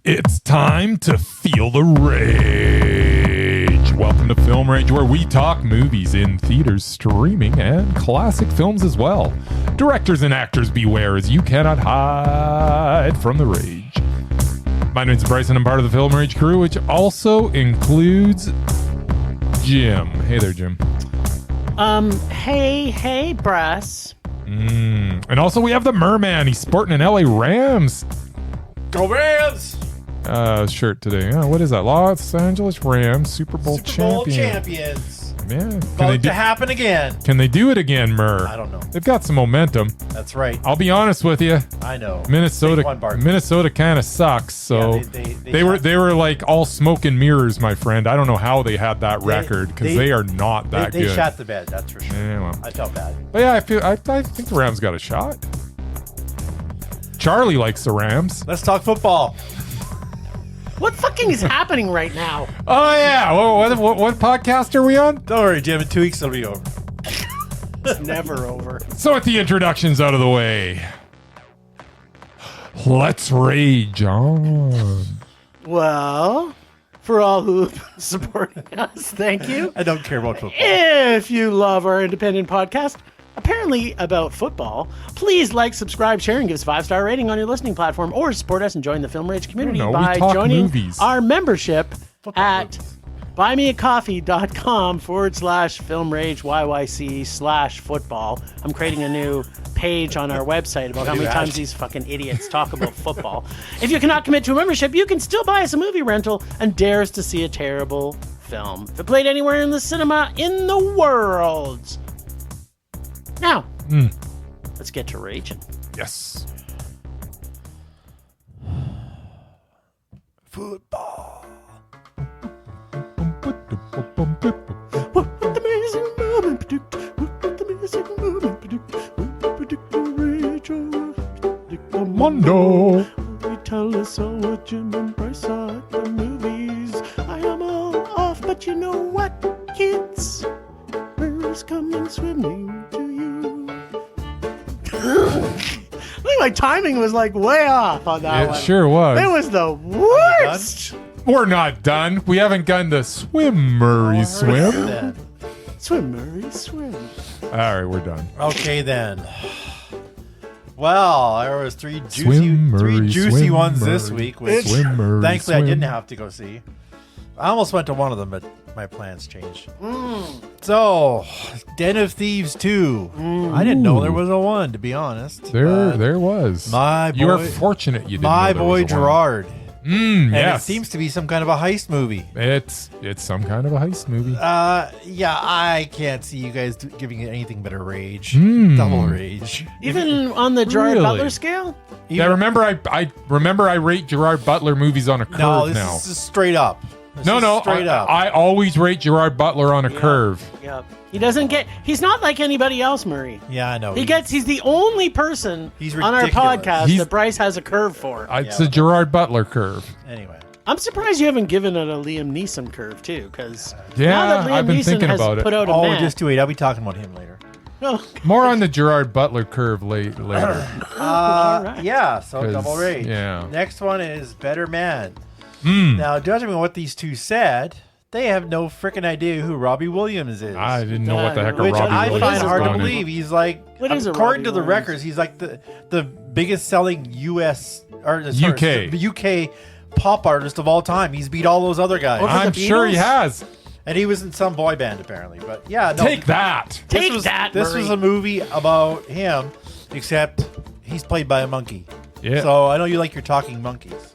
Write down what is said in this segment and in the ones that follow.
It's time to feel the rage. Welcome to Film Rage, where we talk movies in theaters, streaming, and classic films as well. Directors and actors beware, as you cannot hide from the rage. My name's Bryce, and I'm part of the Film Rage crew, which also includes Jim. Hey there, Jim. Hey, Bryce. And also we have the Merman. He's sporting an LA Rams Go Rams! Shirt today. What is that? Los Angeles Rams Super Bowl champions. Man, About to happen again. Can they do it again, Mur? I don't know. They've got some momentum. That's right. I'll be honest with you. I know. Minnesota kind of sucks. So Yeah, they were like all smoke and mirrors, my friend. I don't know how they had that record because they are not that good. They shot the bed, that's for sure. Yeah, well. I felt bad. But yeah, I think the Rams got a shot. Charlie likes the Rams. Let's talk football. What fucking is happening right now? Oh yeah, what podcast are we on? Don't worry, Jim. In 2 weeks, it'll be over. It's never over. So with the introductions out of the way, let's rage on. Well, for all who supporting us, thank you. I don't care about football. If you love our independent podcast, apparently about football, please like, subscribe, share, and give us a 5-star rating on your listening platform, or support us and join the Film Rage community by joining our membership at buymeacoffee.com/Film Rage YYC/football. I'm creating a new page on our website about how many times these fucking idiots talk about football. If you cannot commit to a membership, you can still buy us a movie rental and dare us to see a terrible film. If it played anywhere in the cinema in the world. Now, let's get to raging. Yes. Football. What the amazing moment predict? What the amazing moment predict? What the predict the rage or predict the Mondo. We tell us all what Jim and Bryce are at the movies. I am all off, but you know what, kids? Where's coming swimming to you? I think my timing was like way off on that one. It sure was. It was the worst. We're not done. We haven't done the swim, Murray, swim. Swim, Murray, swim. All right, we're done. Okay, then. Well, there was three Murray, juicy swim, ones Murray, this week, which swim, Murray, thankfully swim. I didn't have to go see. I almost went to one of them, but my plans changed. So, Den of Thieves 2. I didn't know there was a 1, to be honest. There was. You are fortunate you didn't My know there boy was a one. Gerard. And yes. it seems to be some kind of a heist movie. It's some kind of a heist movie. Yeah, I can't see you guys giving it anything but a rage. Double rage. Even on the Gerard Really? Butler scale? Yeah, remember I rate Gerard Butler movies on a curve No, this now. is just straight up. Straight up. I always rate Gerard Butler on a curve. Yep. He's not like anybody else, Murray. Yeah, I know. He's the only person He's on our ridiculous. podcast that Bryce has a curve for. It's a Gerard Butler curve. Anyway. I'm surprised you haven't given it a Liam Neeson curve, too, because Yeah, now that Liam I've been Neeson thinking has about it. put out a Oh, map, just wait. I'll be talking about him later. More on the Gerard Butler curve later. right. Yeah, so 'Cause, double rage. yeah. Next one is Better Man. Now, judging on what these two said, they have no freaking idea who Robbie Williams is. I didn't know what the heck a Which Robbie I Williams find was hard to going in. believe. He's like, What is a according Robbie to the Williams? records, he's like the biggest selling UK. the UK pop artist of all time. He's beat all those other guys. I'm sure he has. And he was in some boy band, apparently. But yeah, no, Take that. Take was, that, This Murray. was a movie about him, except he's played by a monkey. Yeah. So I know you like your talking monkeys.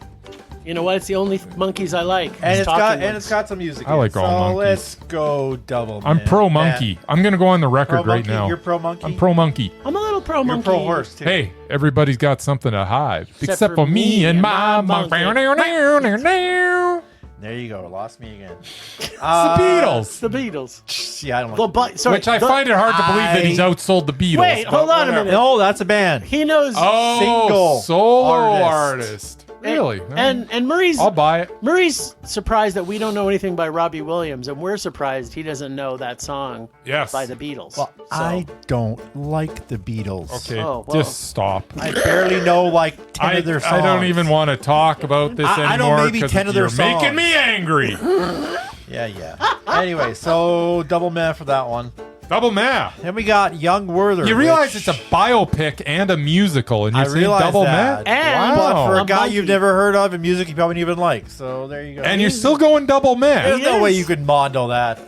You know what? It's the only monkeys I like. And It's it's got some music. I like all so monkeys. let's go double. I'm minute. pro monkey. I'm going to go on the record Pro right monkey? now. You're pro monkey? I'm pro monkey. I'm a little pro You're monkey. pro horse, too. Hey, everybody's got something to hide. Except for for me and my monkey. monkey. There you go. Lost me again. It's the Beatles. The Beatles. Yeah, I don't The like sorry, Which I find it hard to believe that he's outsold the Beatles. Wait, but hold on a whatever. minute. No, that's a band. He knows. Oh, Single solo artist. artist. Really? And Murray's I'll buy it. Murray's surprised that we don't know anything by Robbie Williams, and we're surprised he doesn't know that song Yes. by the Beatles. Well, I don't like the Beatles. Okay, Oh, well. just stop. I barely know like 10 of their songs. I don't even want to talk about this I know anymore maybe 10 of their you're making songs. me angry. Yeah. Anyway, so double meh for that one. Double meh. Then we got Young Werther. You realize which it's a biopic and a musical, and you're I saying realize double that. meh? And But for a a guy monkey. you've never heard of and music you probably didn't even like. So there you go. And you're still going double meh. There's no Yes. way you could Mondo that.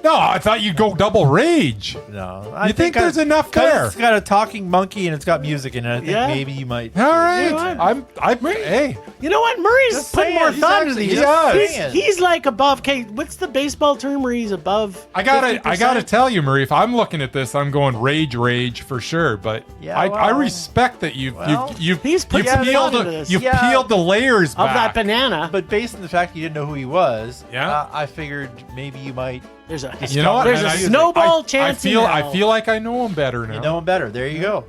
No, I thought you'd go double rage. No. You think there's enough 'cause there? It's got a talking monkey and it's got music in it. I think Yeah. maybe you might. All right. You know what? Hey, You know what? Murray's Just putting saying, more he's thought into actually- these. he does. He's like above. Okay, what's the baseball term where he's above? I gotta 50%? tell you, Marie, if I'm looking at this, I'm going rage for sure. But Yeah, I well- respect that you've He's put some thought into this. you've Yeah. peeled the layers Of that back. banana. But based on the fact you didn't know who he was, Yeah. I figured maybe you might There's a You know what? There's And a I- snowball I chance. in feel hell. like I know him better now. you know him better. There you go.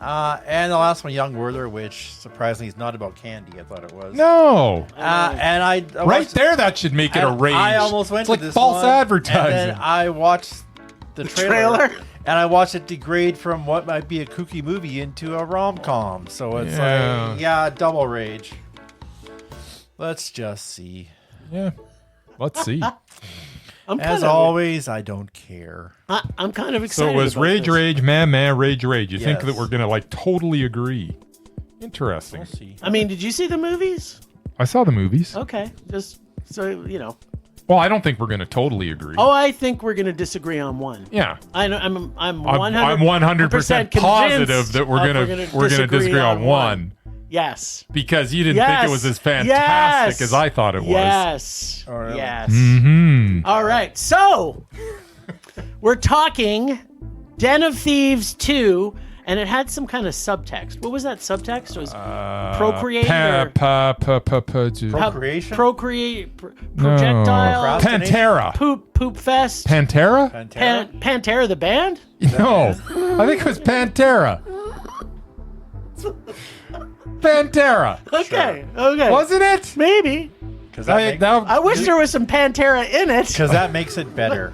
And the last one, Young Werther, which surprisingly is not about candy. I thought it was. No. And I Right watched- there, that should make it a and rage. I almost went it's to like this false one, advertising. And then I watched the trailer? and I watched it degrade from what might be a kooky movie into a rom-com. So it's double rage. Let's just see. Yeah. Let's see. I'm kind As of, always, I don't care. I'm kind of So excited. it was about rage, this. rage, man, rage. You think Yes. that we're gonna like totally agree? Interesting. We'll see. I mean, did you see the movies? I saw the movies. Okay, just so you know. Well, I don't think we're gonna totally agree. Oh, I think we're going to disagree on one. Yeah. I know. I'm I'm 100% 100% positive that we're gonna disagree on one Yes. because you didn't Yes. think it was as fantastic Yes. as I thought it was. Yes. Oh, really? Yes. Hmm. All right. So we're talking Den of Thieves 2, and it had some kind of subtext. What was that subtext? It was procreate or Procreation? projectile, No. Pantera. poop fest, Pantera? Pantera? Pantera the band. No, I think it was Pantera. Pantera, Okay. Okay. wasn't it? Maybe. Because I wish there was some Pantera in it. that makes it better.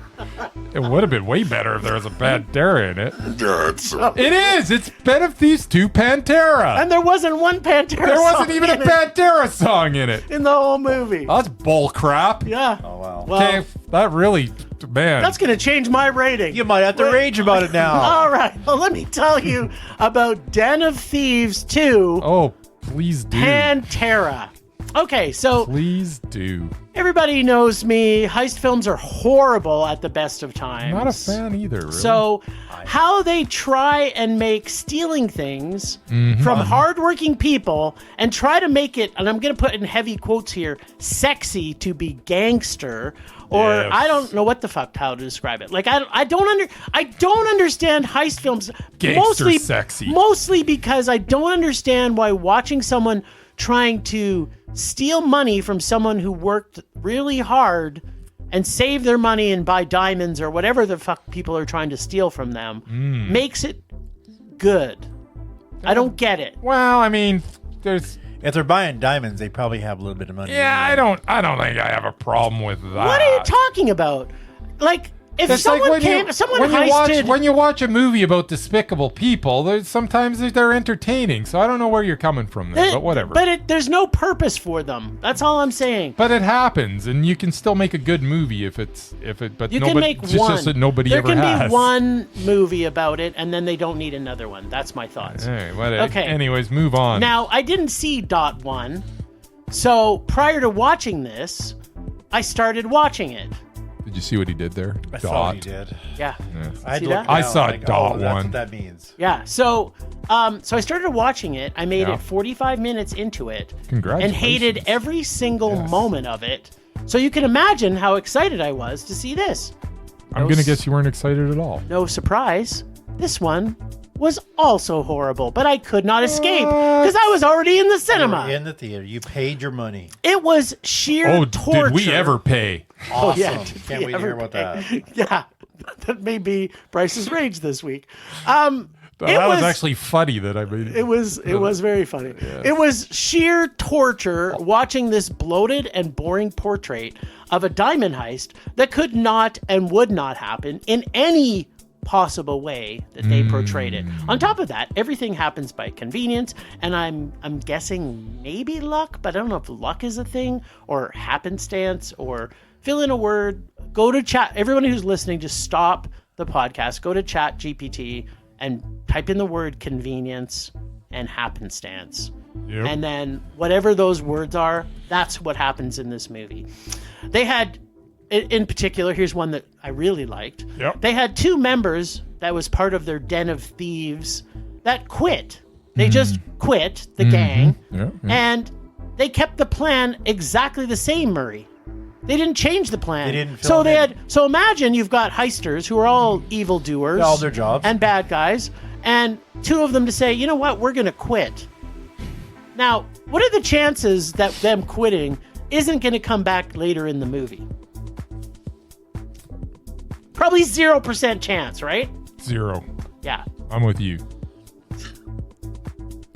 It would have been way better if there was a Pantera in it. It is. It's Ben of Thieves 2 Pantera. And there wasn't one Pantera. There wasn't song even a in it Pantera song in it. in the whole movie. That's bull crap. Yeah. Oh, wow. Well, Okay, that really, man. that's going to change my rating. You might have to rage about it now. All right. Well, let me tell you about Den of Thieves 2 Oh, please do. Pantera. Okay, so Please do. everybody knows me. Heist films are horrible at the best of times. Not a fan either, really. So, how they try and make stealing things Mm-hmm. from hardworking people and try to make it, and I'm going to put in heavy quotes here, sexy to be gangster, or Yes. I don't know what the fuck how to describe it. Like I don't understand heist films. Gangster sexy. Mostly because I don't understand why watching someone trying to steal money from someone who worked really hard and save their money and buy diamonds or whatever the fuck people are trying to steal from them makes it good. I don't get it. Well, I mean, there's. If they're buying diamonds, they probably have a little bit of money. Yeah, I don't think I have a problem with that. What are you talking about? Like, if It's like someone someone heisted... when you watch a movie about despicable people, sometimes they're entertaining. So I don't know where you're coming from there, but whatever. There's no purpose for them. That's all I'm saying. But it happens, and you can still make a good movie if it. But You nobody, can make it's just one. that nobody there ever can has. be one movie about it, and then they don't need another one. That's my thoughts. Hey, what, Okay. Anyways, move on. Now, I didn't see Dot 1, so prior to watching this, I started watching it. Did you see what he did there? I saw what you did. Yeah. I had See to look that? I down, saw like, Dot oh, that's one. what that means. Yeah. So I started watching it. I made Yeah. it 45 minutes into it. Congratulations. And hated every single moment of it. So you can imagine how excited I was to see this. I'm gonna guess you weren't excited at all. No surprise, this one was also horrible, but I could not escape because I was already in the cinema. You were in the theater. You paid your money. It was sheer Oh, torture. did we ever pay? Awesome. yeah, did Can't we wait to hear ever about pay? that. Yeah, that may be Bryce's rage this week. That was actually funny that I made It was very funny. Yeah. It was sheer torture watching this bloated and boring portrait of a diamond heist that could not and would not happen in any possible way that they portrayed it. On top of that, everything happens by convenience, and I'm guessing maybe luck, but I don't know if luck is a thing or happenstance or fill in a word. Go to chat. Everyone who's listening, just stop the podcast. Go to Chat GPT and type in the word convenience and happenstance. Yep. And then whatever those words are, that's what happens in this movie. They had, in particular, here's one that I really liked. Yep. They had 2 members that was part of their den of thieves that quit. They just quit the gang, and they kept the plan exactly the same, Murray. They didn't change the plan. They didn't so imagine you've got heisters who are all evildoers, all their jobs, and bad guys, and 2 of them to say, you know what, we're going to quit. Now, what are the chances that them quitting isn't going to come back later in the movie? Probably 0% chance, right? 0. Yeah. I'm with you.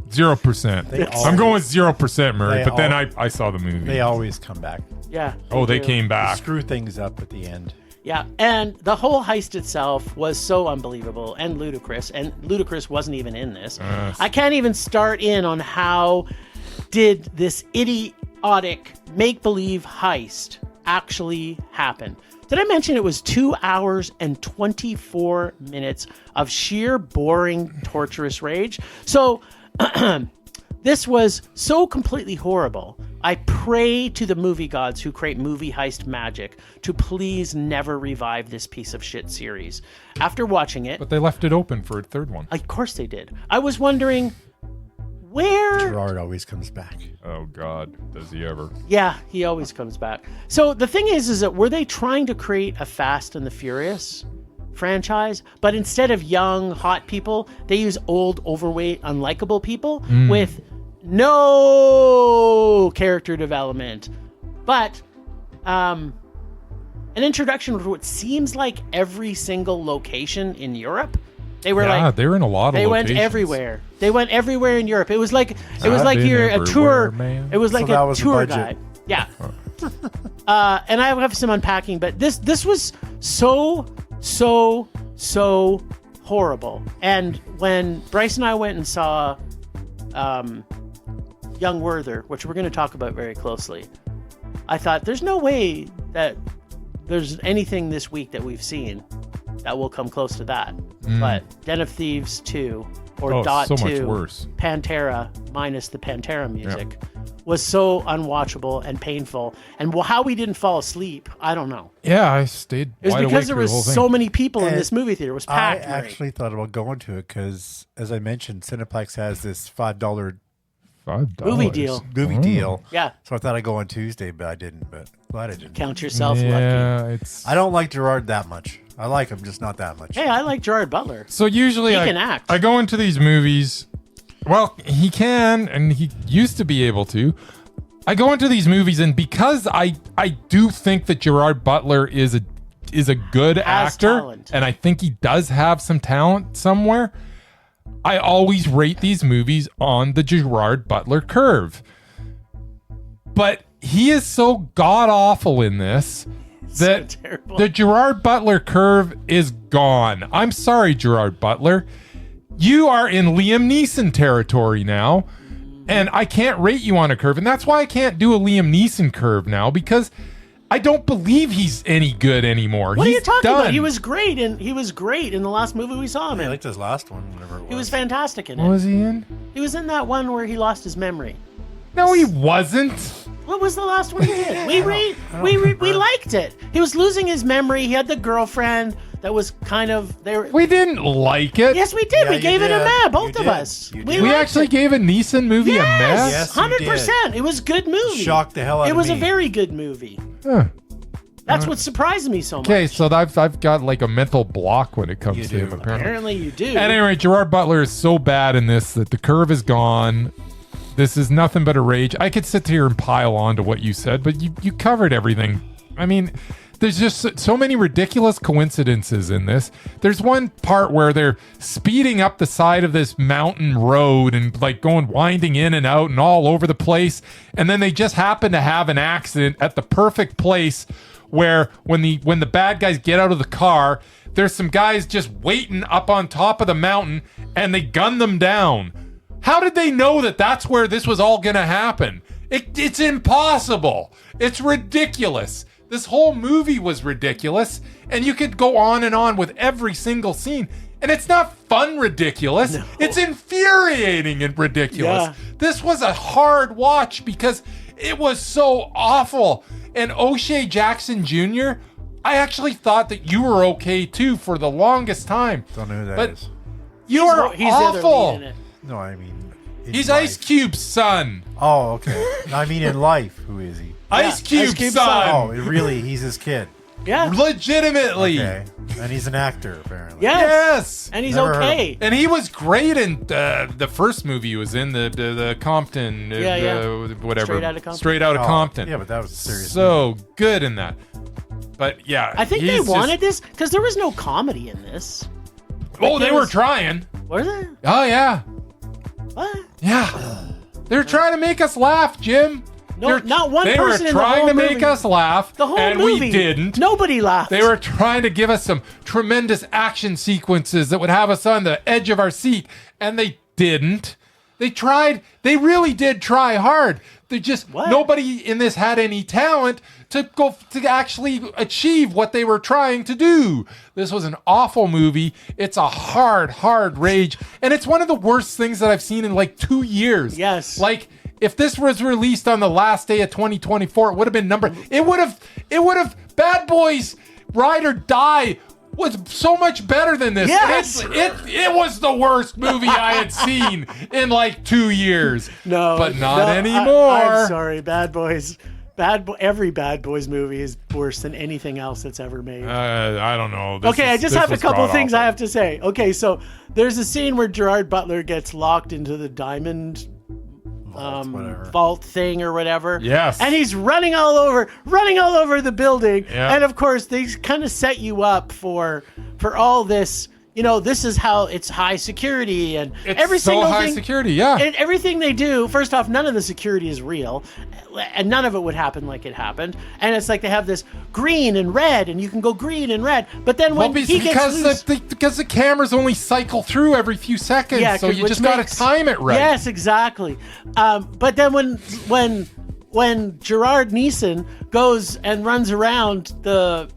0%. I'm going with 0%, Murray, but then I saw the movie. They always come back. Yeah. They came back. Screw things up at the end. Yeah, and the whole heist itself was so unbelievable and Ludacris wasn't even in this. I can't even start in on how did this idiotic make-believe heist actually happen. Did I mention it was 2 hours and 24 minutes of sheer boring, torturous rage? So this was so completely horrible. I pray to the movie gods who create movie heist magic to please never revive this piece of shit series. After watching it... But they left it open for a 3rd one. Of course they did. I was wondering where... Gerard always comes back. Oh, God. Does he ever? Yeah, he always comes back. So the thing is that were they trying to create a Fast and the Furious franchise? But instead of young, hot people, they use old, overweight, unlikable people with... no character development, but an introduction to what seems like every single location in Europe. They were they were in a lot of locations. Went everywhere. They went everywhere in Europe. It was like you're a tour. Man. It was like a tour guide. Yeah. And I have some unpacking, but this was so horrible. And when Bryce and I went and saw young Werther, which we're going to talk about very closely, I thought there's no way that there's anything this week that we've seen that will come close to that. But Den of Thieves 2 or Dot so 2, much worse. Pantera minus the Pantera music was so unwatchable and painful. And how we didn't fall asleep, I don't know. Yeah, I stayed It was wide because there awake was so many people in this movie theater. It was packed. I actually thought about going to it because, as I mentioned, Cineplex has this $5 movie deal. Yeah. So I thought I'd go on Tuesday, but I didn't. But glad I didn't. Count yourself lucky. I don't like Gerard that much. I like him, just not that much. Hey, I like Gerard Butler. So usually he can act. I go into these movies. Well, he can, and he used to be able to. I go into these movies, and because I do think that Gerard Butler is a good actor, talent. And I think he does have some talent somewhere, I always rate these movies on the Gerard Butler curve. But he is so god-awful in this that so the Gerard Butler curve is gone. I'm sorry, Gerard Butler. You are in Liam Neeson territory now, and I can't rate you on a curve. And that's why I can't do a Liam Neeson curve now, because I don't believe he's any good anymore. What he's are you talking done. about? He was great in the last movie we saw him in. I liked his last one, whatever it was. He was fantastic in it. What was he in? He was in that one where he lost his memory. No, he wasn't. What was the last one he did? We liked it. He was losing his memory. He had the girlfriend that was kind of there. We didn't like it. Yes, we did. Yeah, we gave it a meh, both of us. We actually gave a Neeson movie a meh. Yes, 100%. It was a good movie. Shocked the hell out of me. It was a very good movie. Huh. That's what surprised me so much. Okay, so I've got like a mental block when it comes to him, apparently. Apparently you do. At any rate, Gerard Butler is so bad in this that the curve is gone. This is nothing but a rage. I could sit here and pile on to what you said, but you covered everything. I mean, there's just so many ridiculous coincidences in this. There's one part where they're speeding up the side of this mountain road and like going winding in and out and all over the place, and then they just happen to have an accident at the perfect place where when the bad guys get out of the car, there's some guys just waiting up on top of the mountain and they gun them down. How did they know that that's where this was all gonna happen? It's impossible. It's ridiculous. This whole movie was ridiculous, and you could go on and on with every single scene, and it's not fun ridiculous. No. It's infuriating and ridiculous. Yeah. This was a hard watch because it was so awful. And O'Shea Jackson Jr., I actually thought that you were okay too for the longest time. Don't know who that is. You are he's awful. in it. No, I mean... He's life. Ice Cube's son. Oh, okay. I mean in life, who is he? Ice Cube's Cube's son. Oh, really? He's his kid. Yeah. Legitimately. Okay. And he's an actor, apparently. Yes. And he's Never heard of okay. And he was great in the first movie he was in, the Compton, whatever. Straight Outta Compton. Oh, Compton. Yeah, but that was a serious So good in that. But yeah. I think they wanted this because there was no comedy in this. Oh, they were trying. Was it? Oh, yeah. What? Yeah. They're trying to make us laugh, Jim. No, not one they person were in the trying whole to movie. make us laugh, The whole and movie. we didn't. Nobody laughed. They were trying to give us some tremendous action sequences that would have us on the edge of our seat, and they didn't. They tried. They really did try hard. They just nobody in this had any talent to go to actually achieve what they were trying to do. This was an awful movie. It's a hard rage, and it's one of the worst things that I've seen in like 2 years. Yes. Like if this was released on the last day of 2024, it would have been It would have Bad Boys Ride or Die was so much better than this. Yes. It was the worst movie I had seen in like 2 years. No, but not anymore. I'm sorry, Bad Boys. Every Bad Boys movie is worse than anything else that's ever made. I don't know. I just have a couple things I have to say. Okay, so there's a scene where Gerard Butler gets locked into the diamond vault thing or whatever. Yes. And he's running all over the building. Yeah. And of course they kind of set you up for all this. You know, this is how it's high security and It's every so single high thing, security, yeah. And everything they do, first off, none of the security is real, and none of it would happen like it happened. And it's like they have this green and red, and you can go green and red. But then when he gets loose, because the cameras only cycle through every few seconds, so you just got to time it right. Yes, exactly. But then when Gerard Neeson goes and runs around the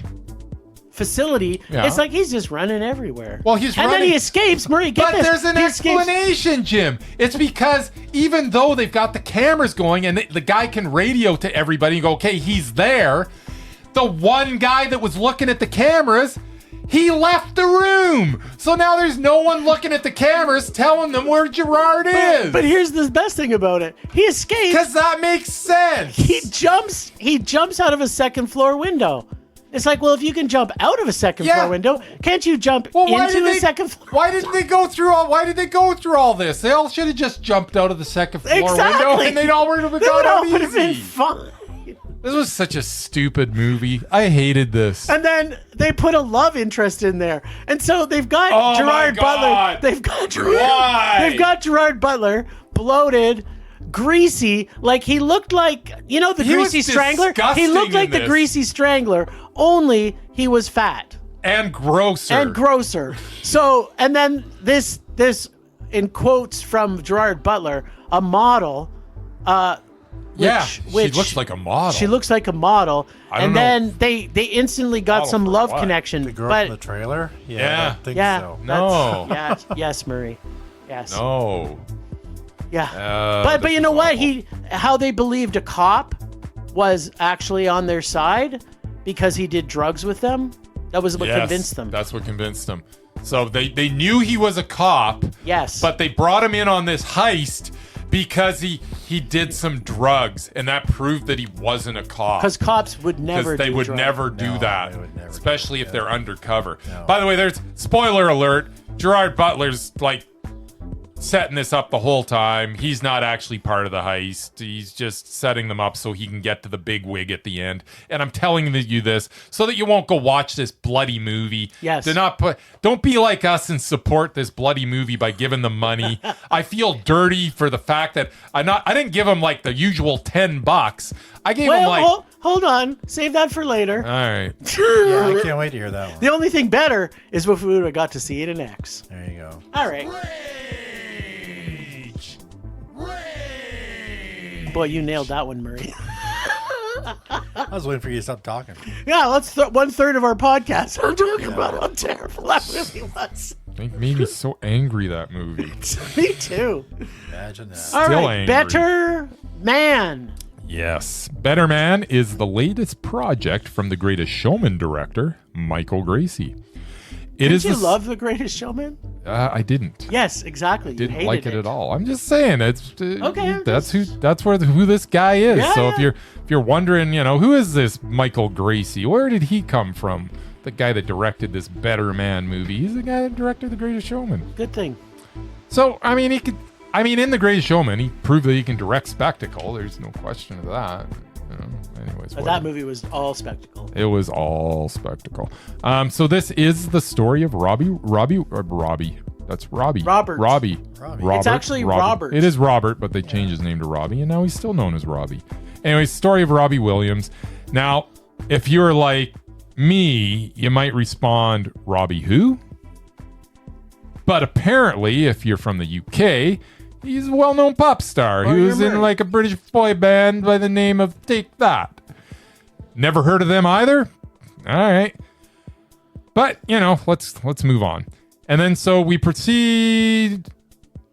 facility, it's like he's just running everywhere. Well, he's running. And then he escapes. Murray, get But this. there's an He escapes. explanation, Jim. It's because even though they've got the cameras going and the guy can radio to everybody and go, okay, he's there, the one guy that was looking at the cameras, he left the room. So now there's no one looking at the cameras telling them where Gerard is. But here's the best thing about it. He escapes. Because that makes sense. He jumps out of a second floor window. It's like, well, if you can jump out of a second floor window, can't you jump into a second floor? Why did they go through all this? They all should have just jumped out of the second floor window and they'd all would have got out would have been easy. fine. This was such a stupid movie. I hated this. And then they put a love interest in there. And so they've got Gerard Butler. They've got Gerard Butler bloated, greasy, like he looked like, you know, the Greasy Strangler? He looked like the Greasy Strangler, only he was fat. And grosser. So, and then this, in quotes from Gerard Butler, a model, she looks like a model. She looks like a model. And then they instantly got some love connection. The girl from the trailer? Yeah. I don't think so. No. Yes, Murray. Yes. No. Yeah. But you know what? How they believed a cop was actually on their side because he did drugs with them. That was what convinced them. That's what convinced them. So they knew he was a cop. Yes. But they brought him in on this heist because he did some drugs, and that proved that he wasn't a cop. Because cops would never do drugs. Never do that. They would never especially if they're undercover. No. By the way, there's spoiler alert, Gerard Butler's like setting this up the whole time. He's not actually part of the heist. He's just setting them up so he can get to the big wig at the end. And I'm telling you this so that you won't go watch this bloody movie. Yes. Don't be like us and support this bloody movie by giving them money. I feel dirty for the fact that I didn't give him like the usual $10. I gave him like. Hold on. Save that for later. All right. Yeah, I can't wait to hear that one. The only thing better is if we would have got to see it in X. There you go. All right. Boy, you nailed that one, Murray. I was waiting for you to stop talking. Yeah, let's 1/3 of our podcast. I'm talking about how terrible that movie was. It made me so angry, that movie. Me too. Imagine that. All Still right, angry. Better Man. Yes. Better Man is the latest project from the Greatest Showman director, Michael Gracie. Did you love The Greatest Showman? I didn't. Yes, exactly. You Didn't hated like it at all. I'm just saying it's Okay, That's who this guy is. Yeah, so yeah. if you're wondering, who is this Michael Gracie? Where did he come from? The guy that directed this Better Man movie. He's the guy that directed The Greatest Showman. Good thing. So in The Greatest Showman, he proved that he can direct spectacle. There's no question of that. Anyways, But that movie was all spectacle. it was all spectacle. So this is the story of Robbie. That's Robbie. Robert. Robbie. It's actually Robert. It is Robert, but they changed his name to Robbie, and now he's still known as Robbie. Anyways, story of Robbie Williams. Now, if you're like me, you might respond, Robbie who? But apparently, if you're from the UK, he's a well-known pop star. Or He was you're in Murray. like a British boy band by the name of Take That. Never heard of them either? All right. But, let's move on. And then so we proceed.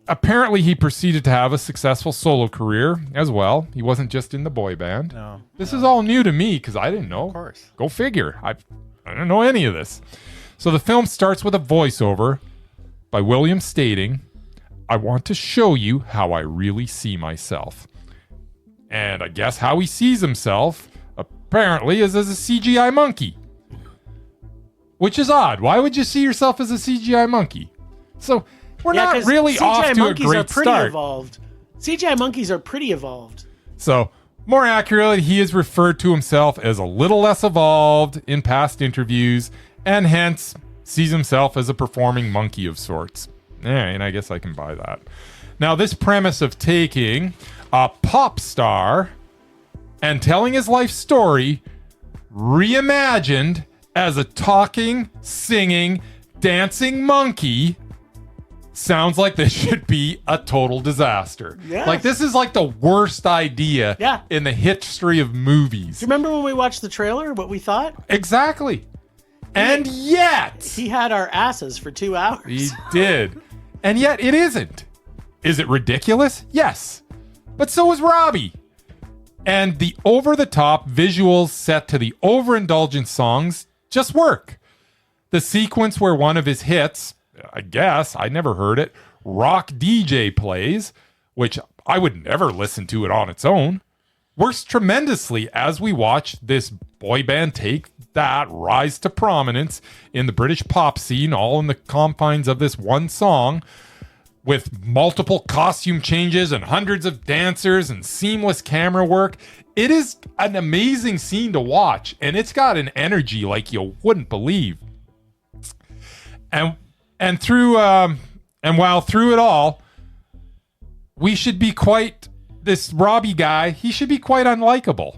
Apparently he proceeded to have a successful solo career as well. He wasn't just in the boy band. No. This is all new to me because I didn't know. Of course. Go figure. I don't know any of this. So the film starts with a voiceover by William stating, I want to show you how I really see myself. And I guess how he sees himself, apparently, is as a CGI monkey. Which is odd. Why would you see yourself as a CGI monkey? So we're not 'cause really CGI off to a monkeys are great pretty start. evolved. CGI monkeys are pretty evolved. So, more accurately, he has referred to himself as a little less evolved in past interviews, and hence sees himself as a performing monkey of sorts. And I guess I can buy that. Now, this premise of taking a pop star and telling his life story reimagined as a talking, singing, dancing monkey sounds like this should be a total disaster. Yes. Like, this is like the worst idea Yeah. in the history of movies. Do you remember when we watched the trailer, what we thought? Exactly. And yet, He had our asses for 2 hours. he did. And yet, it isn't. Is it ridiculous? Yes. But so is Robbie. And the over-the-top visuals set to the overindulgent songs just work. The sequence where one of his hits, I guess, I never heard it, Rock DJ plays, which I would never listen to it on its own, works tremendously as we watch this boy band take that rise to prominence in the British pop scene, all in the confines of this one song, with multiple costume changes and hundreds of dancers and seamless camera work. It is an amazing scene to watch, and it's got an energy like you wouldn't believe. And while through it all, we should be this Robbie guy, he should be quite unlikable.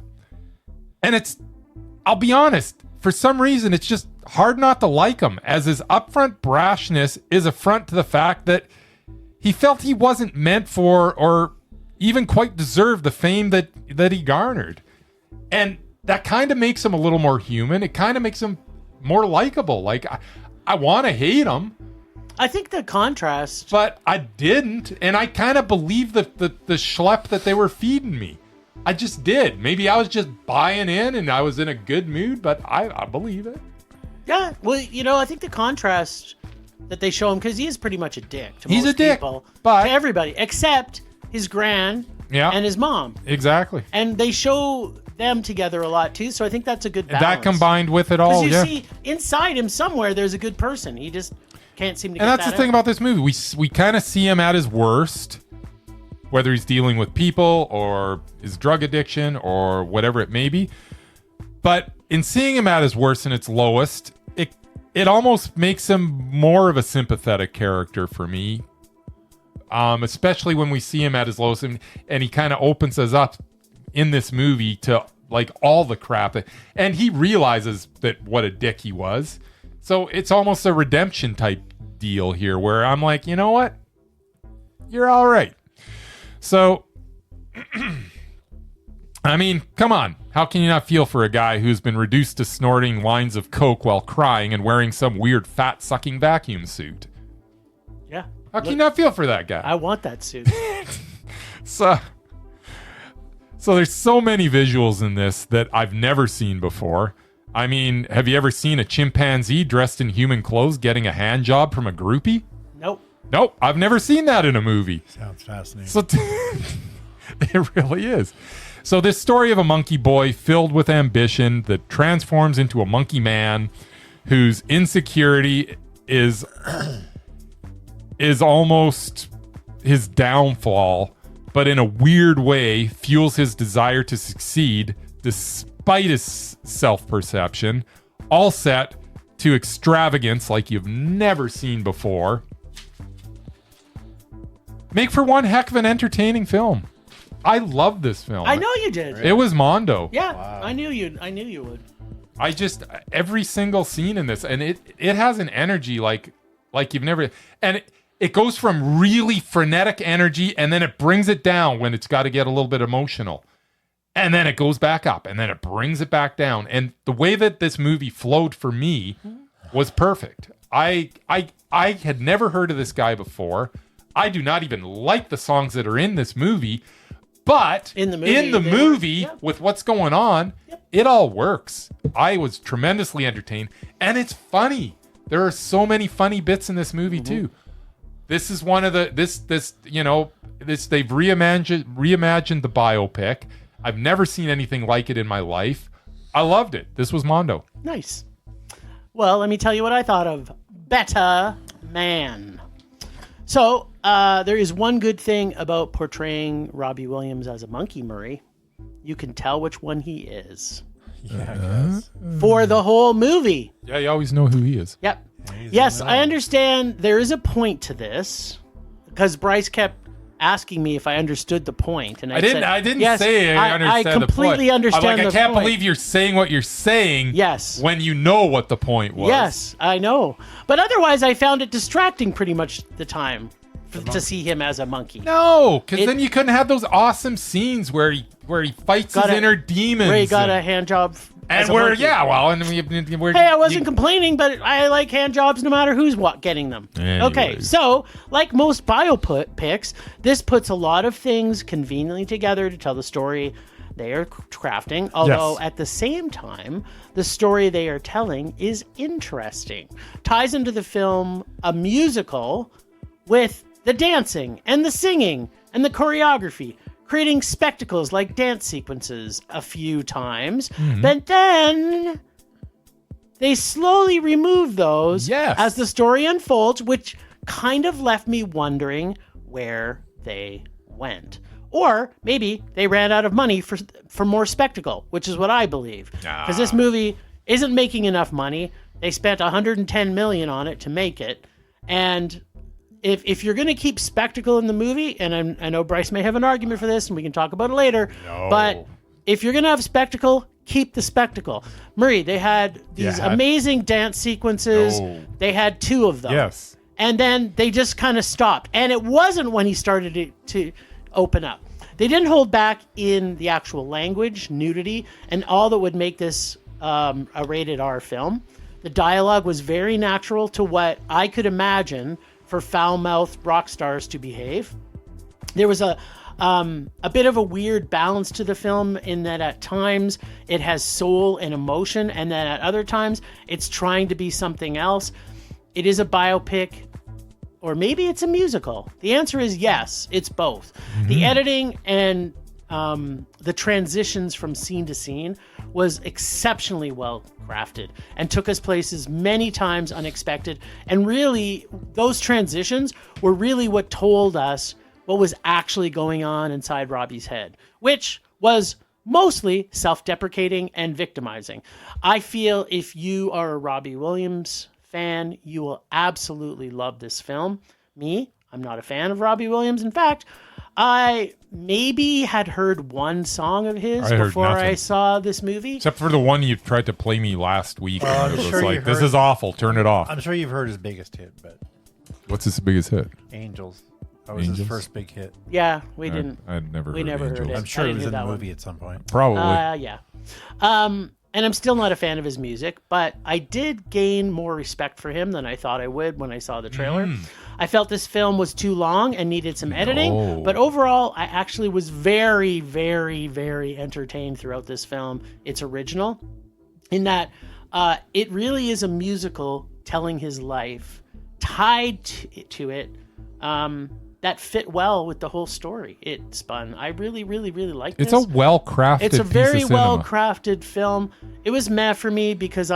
And I'll be honest, for some reason, it's just hard not to like him, as his upfront brashness is a front to the fact that he felt he wasn't meant for or even quite deserved the fame that he garnered. And that kind of makes him a little more human. It kind of makes him more likable. Like, I want to hate him, I think the contrast. but I didn't. And I kind of believed the schlep that they were feeding me. I just did. Maybe I was just buying in and I was in a good mood, but I believe it. Yeah, well, I think the contrast that they show him, because he is pretty much a dick to He's most a dick, people, but- to everybody, except his gran and his mom. Exactly. And they show them together a lot, too, so I think that's a good balance. That combined with it all, Because yeah. you see, inside him somewhere, there's a good person. Can't seem to get And that's that the thing out. about this movie. We kind of see him at his worst, whether he's dealing with people or his drug addiction or whatever it may be. But in seeing him at his worst and its lowest, it almost makes him more of a sympathetic character for me. Especially when we see him at his lowest, and he kind of opens us up in this movie to like all the crap and he realizes that what a dick he was. So it's almost a redemption type deal here where I'm like, you know what? You're all right. So, I mean, come on. How can you not feel for a guy who's been reduced to snorting lines of coke while crying and wearing some weird fat-sucking vacuum suit? Yeah. How can you not feel for that guy? I want that suit. So there's so many visuals in this that I've never seen before. I mean, have you ever seen a chimpanzee dressed in human clothes getting a hand job from a groupie? Nope, I've never seen that in a movie. Sounds fascinating. So it really is. So this story of a monkey boy filled with ambition that transforms into a monkey man whose insecurity is almost his downfall, but in a weird way fuels his desire to succeed despite his self-perception, all set to extravagance like you've never seen before. Make for one heck of an entertaining film. I love this film. I know you did. It was Mondo. Yeah, Wow. I knew you would. I just every single scene in this, and it has an energy like you've never, and it goes from really frenetic energy, and then it brings it down when it's got to get a little bit emotional, and then it goes back up, and then it brings it back down, and the way that this movie flowed for me was perfect. I had never heard of this guy before. I do not even like the songs that are in this movie. But in the movie yeah. with what's going on, it all works. I was tremendously entertained, and it's funny. There are so many funny bits in this movie too. This is one of they've reimagined the biopic. I've never seen anything like it in my life. I loved it. This was Mondo. Nice. Well, let me tell you what I thought of Better Man. So, there is one good thing about portraying Robbie Williams as a monkey, Murray. You can tell which one he is. Yeah, I guess. For the whole movie. Yeah, you always know who he is. Yep. Yes, I understand there is a point to this, because Bryce kept asking me if I understood the point, and I didn't yes, say I understand the point. I completely understand I'm like, the I can't point. believe you're saying what you're saying. Yes. When you know what the point was. Yes, I know. But otherwise, I found it distracting pretty much the time to see him as a monkey. No, because then you couldn't have those awesome scenes where he fights his inner demons. Where he got a hand job. And we're I wasn't complaining, but I like hand jobs no matter who's getting them. Anyways. Okay, so like most biopics, this puts a lot of things conveniently together to tell the story they are crafting. Although at the same time, the story they are telling is interesting. Ties into the film a musical with the dancing and the singing and the choreography, creating spectacles like dance sequences a few times, but then they slowly remove those as the story unfolds, which kind of left me wondering where they went. Or maybe they ran out of money for more spectacle, which is what I believe. Because this movie isn't making enough money. They spent $110 million on it to make it. And if you're going to keep spectacle in the movie, and I know Bryce may have an argument for this, and we can talk about it later, but if you're going to have spectacle, keep the spectacle. Murray, they had these amazing dance sequences. They had 2 of them. Yes. And then they just kind of stopped. And it wasn't when he started to open up. They didn't hold back in the actual language, nudity, and all that would make this a rated R film. The dialogue was very natural to what I could imagine for foul-mouthed rock stars to behave. There was a bit of a weird balance to the film in that at times it has soul and emotion, and then at other times it's trying to be something else. It is a biopic, or maybe it's a musical. The answer is yes, it's both. The editing and the transitions from scene to scene was exceptionally well crafted and took us places many times unexpected. And really, those transitions were really what told us what was actually going on inside Robbie's head, which was mostly self-deprecating and victimizing. I feel if you are a Robbie Williams fan, you will absolutely love this film. Me, I'm not a fan of Robbie Williams. In fact, I maybe had heard one song of his before I saw this movie. Except for the one you tried to play me last week. I'm It was sure like, you've this heard- is awful. Turn it off. I'm sure you've heard his biggest hit, but What's his biggest hit? Angels. That was his Angels? first big hit. Yeah, we didn't. I'd never We heard never heard Angels. it. I'm sure I it didn't was hear in the that one. movie at some point. Probably. Yeah. And I'm still not a fan of his music, but I did gain more respect for him than I thought I would when I saw the trailer. I felt this film was too long and needed some editing, No. but overall, I actually was very, very, very entertained throughout this film. It's original in that it really is a musical telling his life, tied to it, that fit well with the whole story it spun. I really, really, really liked It's this. a well-crafted It's a piece very of cinema. well-crafted film. It was meh for me because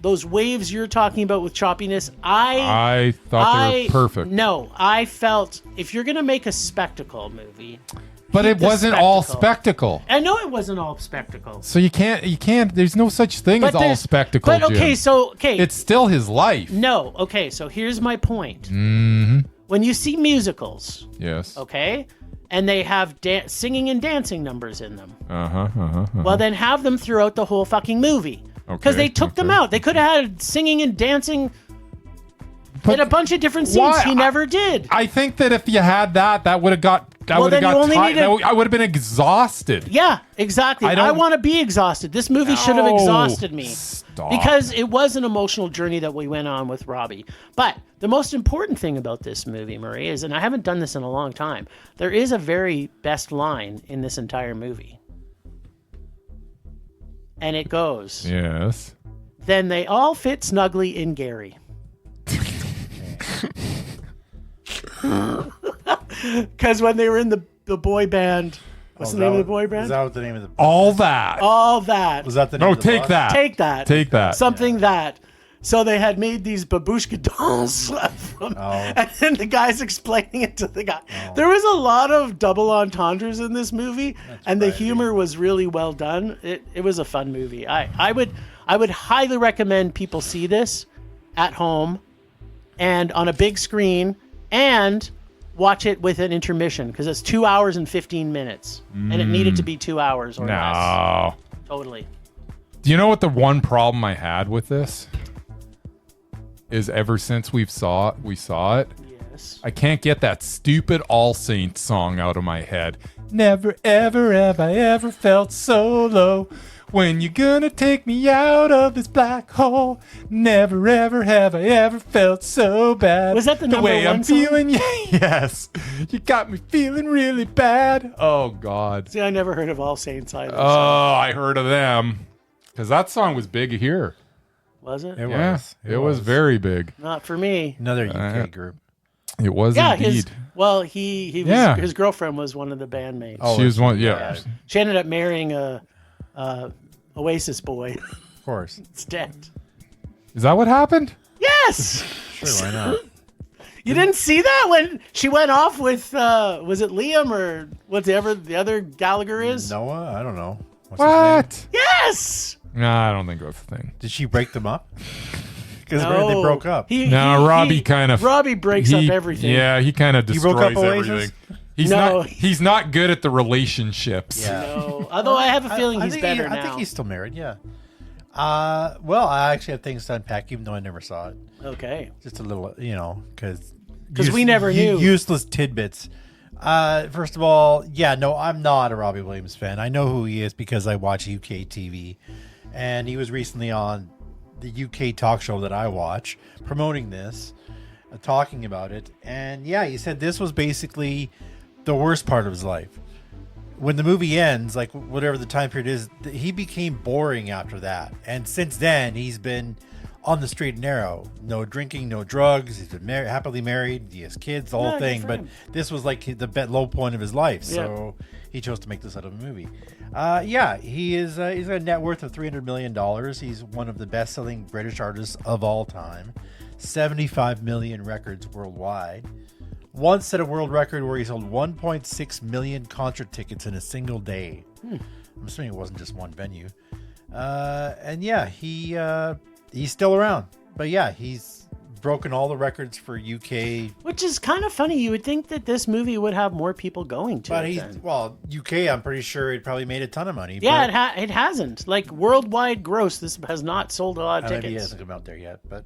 those waves you're talking about with choppiness, I thought they were perfect. No, I felt if you're gonna make a spectacle movie, But keep it the wasn't all spectacle. I know it wasn't all spectacle. So you can't, there's no such thing as all there's- spectacle, But okay, Jim. It's still his life. no, okay. So here's my point. Mm-hmm. When you see musicals, Yes. okay, and they have singing and dancing numbers in them. Uh-huh. Well, then have them throughout the whole fucking movie. Because Okay, they took them okay. out. They could have had singing and dancing in a bunch of different scenes. why? He never did. I think that if you had that would have got, I Well, would have then you got only tired. needed- I would have been exhausted. Yeah, exactly. I I, don't- want to be exhausted. This movie should have No, exhausted me. stop. Because it was an emotional journey that we went on with Robbie. But the most important thing about this movie, Marie, is, and I haven't done this in a long time, there is a very best line in this entire movie. And it goes, Yes. then they all fit snugly in Gary. Because when they were in the boy band, what's the name of the boy Is band? that what the name of the? All that. All that. Was that the name No, of the take book? that. Take that. Take that. Something that. So they had made these babushka dolls, from, and then the guy's explaining it to the guy. There was a lot of double entendres in this movie, and the humor was really well done. It was a fun movie. I would highly recommend people see this at home and on a big screen and watch it with an intermission because it's 2 hours and 15 minutes, and it needed to be 2 hours or less. No. Totally. Do you know what the one problem I had with this is? Ever since we saw it, Yes. I can't get that stupid All Saints song out of my head. Never ever have I ever felt so low. When you gonna take me out of this black hole? Never ever have I ever felt so bad. Was that the number way one I'm song? feeling? Yes. You got me feeling really bad. Oh God. See, I never heard of All Saints either. Oh, I heard of them. Because that song was big here. Was it? It Yeah, was. it was very big. Not for me. Another UK group. It was Yeah, indeed. he was, Yeah. his girlfriend was one of the bandmates. Oh, She was one. Yeah. yeah. She ended up marrying a Oasis boy Of course. instead. Is that what happened? Yes. Sure, why not? You didn't see that when she went off with was it Liam or whatever the other Gallagher is? Noah? I don't know. What's his name? What? Yes. No, I don't think that's the thing. Did she break them up? Because No. they broke up. No, Robbie kind of. Robbie breaks up everything. Yeah, he kind of You broke destroys up Oasis? everything. He's No. not. He's not good at the relationships. Yeah. No. Although I have a feeling he's think better now. I think he's still married, yeah. Well, I actually have things to unpack, even though I never saw it. Okay. Just a little, because... 'Cause we never knew. Useless tidbits. First of all, yeah, no, I'm not a Robbie Williams fan. I know who he is because I watch UK TV. And he was recently on the UK talk show that I watch, promoting this, talking about it. And yeah, he said this was basically the worst part of his life. When the movie ends, like whatever the time period is, he became boring after that. And since then, he's been on the straight and narrow. No drinking, no drugs. He's been happily married. He has kids, the whole thing. But this was like the low point of his life. So he chose to make this out of a movie. He's got a net worth of $300 million. He's one of the best-selling British artists of all time. 75 million records worldwide. Once set a world record where he sold 1.6 million concert tickets in a single day. I'm assuming it wasn't just one venue. He's still around. But yeah, he's broken all the records for UK. Which is kind of funny. You would think that this movie would have more people going to it. But UK, I'm pretty sure it probably made a ton of money. Yeah, it hasn't. Like worldwide gross, this has not sold a lot of tickets. Maybe it hasn't come out there yet. But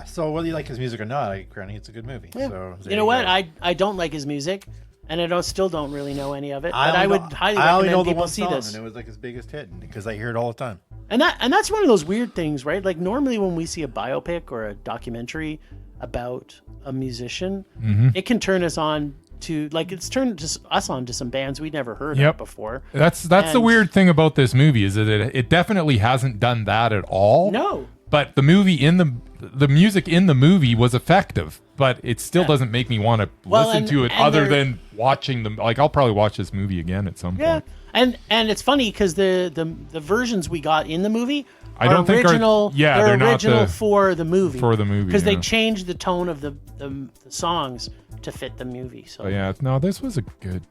so whether you like his music or not, apparently it's a good movie. Yeah. So you know what? I don't like his music. And I still don't really know any of it. But I would highly recommend people see this. And it was like his biggest hit because I hear it all the time. And that's one of those weird things, right? Like normally when we see a biopic or a documentary about a musician, it can turn us on to it's turned us on to some bands we'd never heard of before. That's the weird thing about this movie is that it definitely hasn't done that at all. No. But the movie the music in the movie was effective, but it still doesn't make me want to listen to it other than watching them. Like I'll probably watch this movie again at some point. And it's funny because the versions we got in the movie they're original for the movie. For the movie. Because they changed the tone of the songs to fit the movie. So this was a good.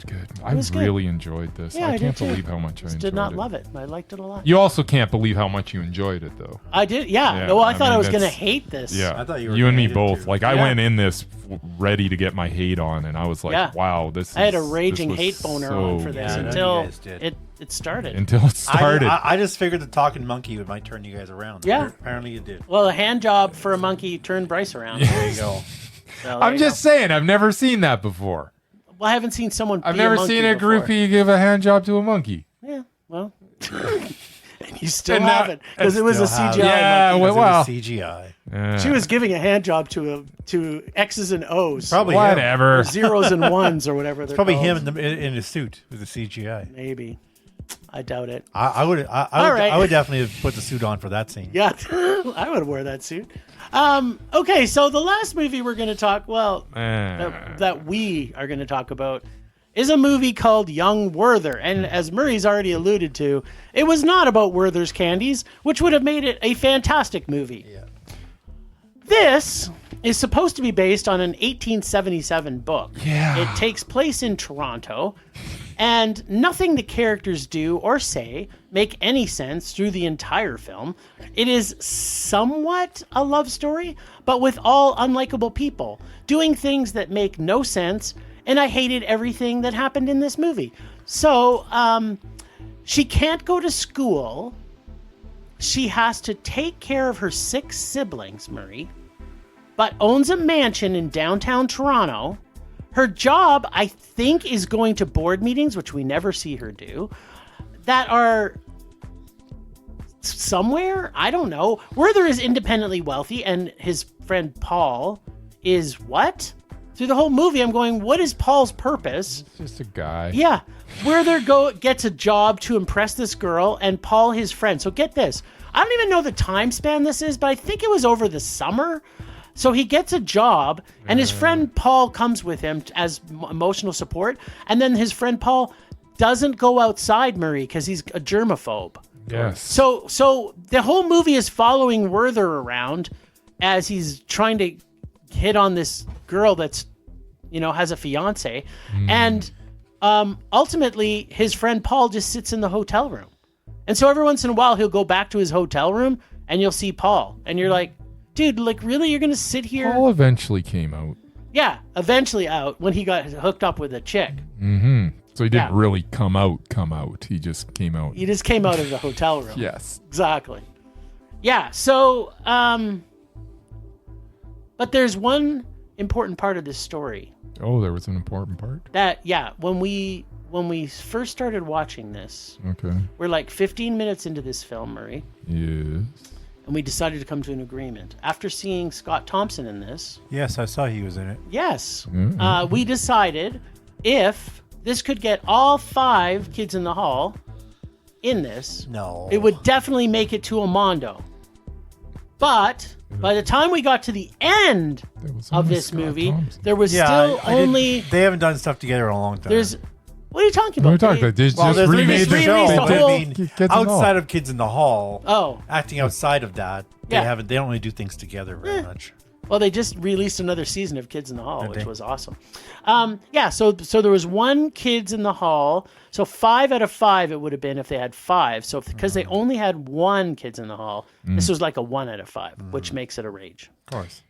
I really enjoyed this. Yeah, I can't believe how much I enjoyed it. Did not love it. I liked it a lot. You also can't believe how much you enjoyed it, though. I did. Yeah. Well, I thought I was going to hate this. Yeah. I thought you were you and me hate it both. too. Like I went in this ready to get my hate on, and I was like, "Wow, I had a raging hate boner on for this until it started. Until it started. I just figured the talking monkey might turn you guys around. Yeah. Apparently it did. Well, a hand job for a monkey turned Bryce around. There you go. So I'm just saying, I've never seen that before. Well, I haven't seen someone. I've never seen a groupie give a hand job to a monkey. Yeah, well, you still haven't because it was a CGI. Yeah, monkey. well, CGI. She was giving a hand job to X's and O's, Probably whatever, or zeros and ones or whatever. They're probably called. him in a suit with a CGI. Maybe. I doubt it. I would definitely have put the suit on for that scene. Yeah, I would wear that suit. Okay, so the last movie we're going to talk, that we are going to talk about is a movie called Young Werther. And as Murray's already alluded to, it was not about Werther's candies, which would have made it a fantastic movie. Yeah. This is supposed to be based on an 1877 book. Yeah. It takes place in Toronto. And nothing the characters do or say make any sense through the entire film. It is somewhat a love story, but with all unlikable people doing things that make no sense. And I hated everything that happened in this movie. So she can't go to school. She has to take care of her 6 siblings, Murray, but owns a mansion in downtown Toronto. Her job, I think, is going to board meetings, which we never see her do, that are somewhere. I don't know. Werther is independently wealthy, and his friend Paul is what? Through the whole movie, I'm going, what is Paul's purpose? It's just a guy. Yeah. Werther gets a job to impress this girl, and Paul, his friend. So get this. I don't even know the time span this is, but I think it was over the summer. So he gets a job, and his friend Paul comes with him as emotional support. And then his friend Paul doesn't go outside, Murray, because he's a germaphobe. Yes. So the whole movie is following Werther around as he's trying to hit on this girl that's, has a fiance. And ultimately, his friend Paul just sits in the hotel room. And so every once in a while, he'll go back to his hotel room, and you'll see Paul. And you're like, dude, like, really? You're going to sit here? Paul eventually came out. Yeah, eventually out when he got hooked up with a chick. Mm-hmm. So he didn't really come out. He just came out. He just came out of the hotel room. Yes. Exactly. Yeah, so, but there's one important part of this story. Oh, there was an important part? That, when we first started watching this, okay, we're like 15 minutes into this film, Murray. Yes. And we decided to come to an agreement. After seeing Scott Thompson in this... Yes, I saw he was in it. Yes. We decided if this could get all 5 kids in the hall in this... No. It would definitely make it to a Mondo. But by the time we got to the end There was of only this Scott movie, Thompson. there was Yeah, still I didn't- only They haven't done stuff together in a long time. What are you talking What are about? we talking They- about? They just there's remade the released show. the but whole- I mean, Kids in the Hall. outside of Kids in the Hall, Oh, acting outside of that, they Yeah. They don't really do things together very much. well, they just released another season of Kids in the Hall, Did which they? was awesome. So there was one Kids in the Hall. So 5 out of 5 it would have been if they had 5. So because they only had one Kids in the Hall, this was like a 1 out of 5, which makes it a rage. Of course.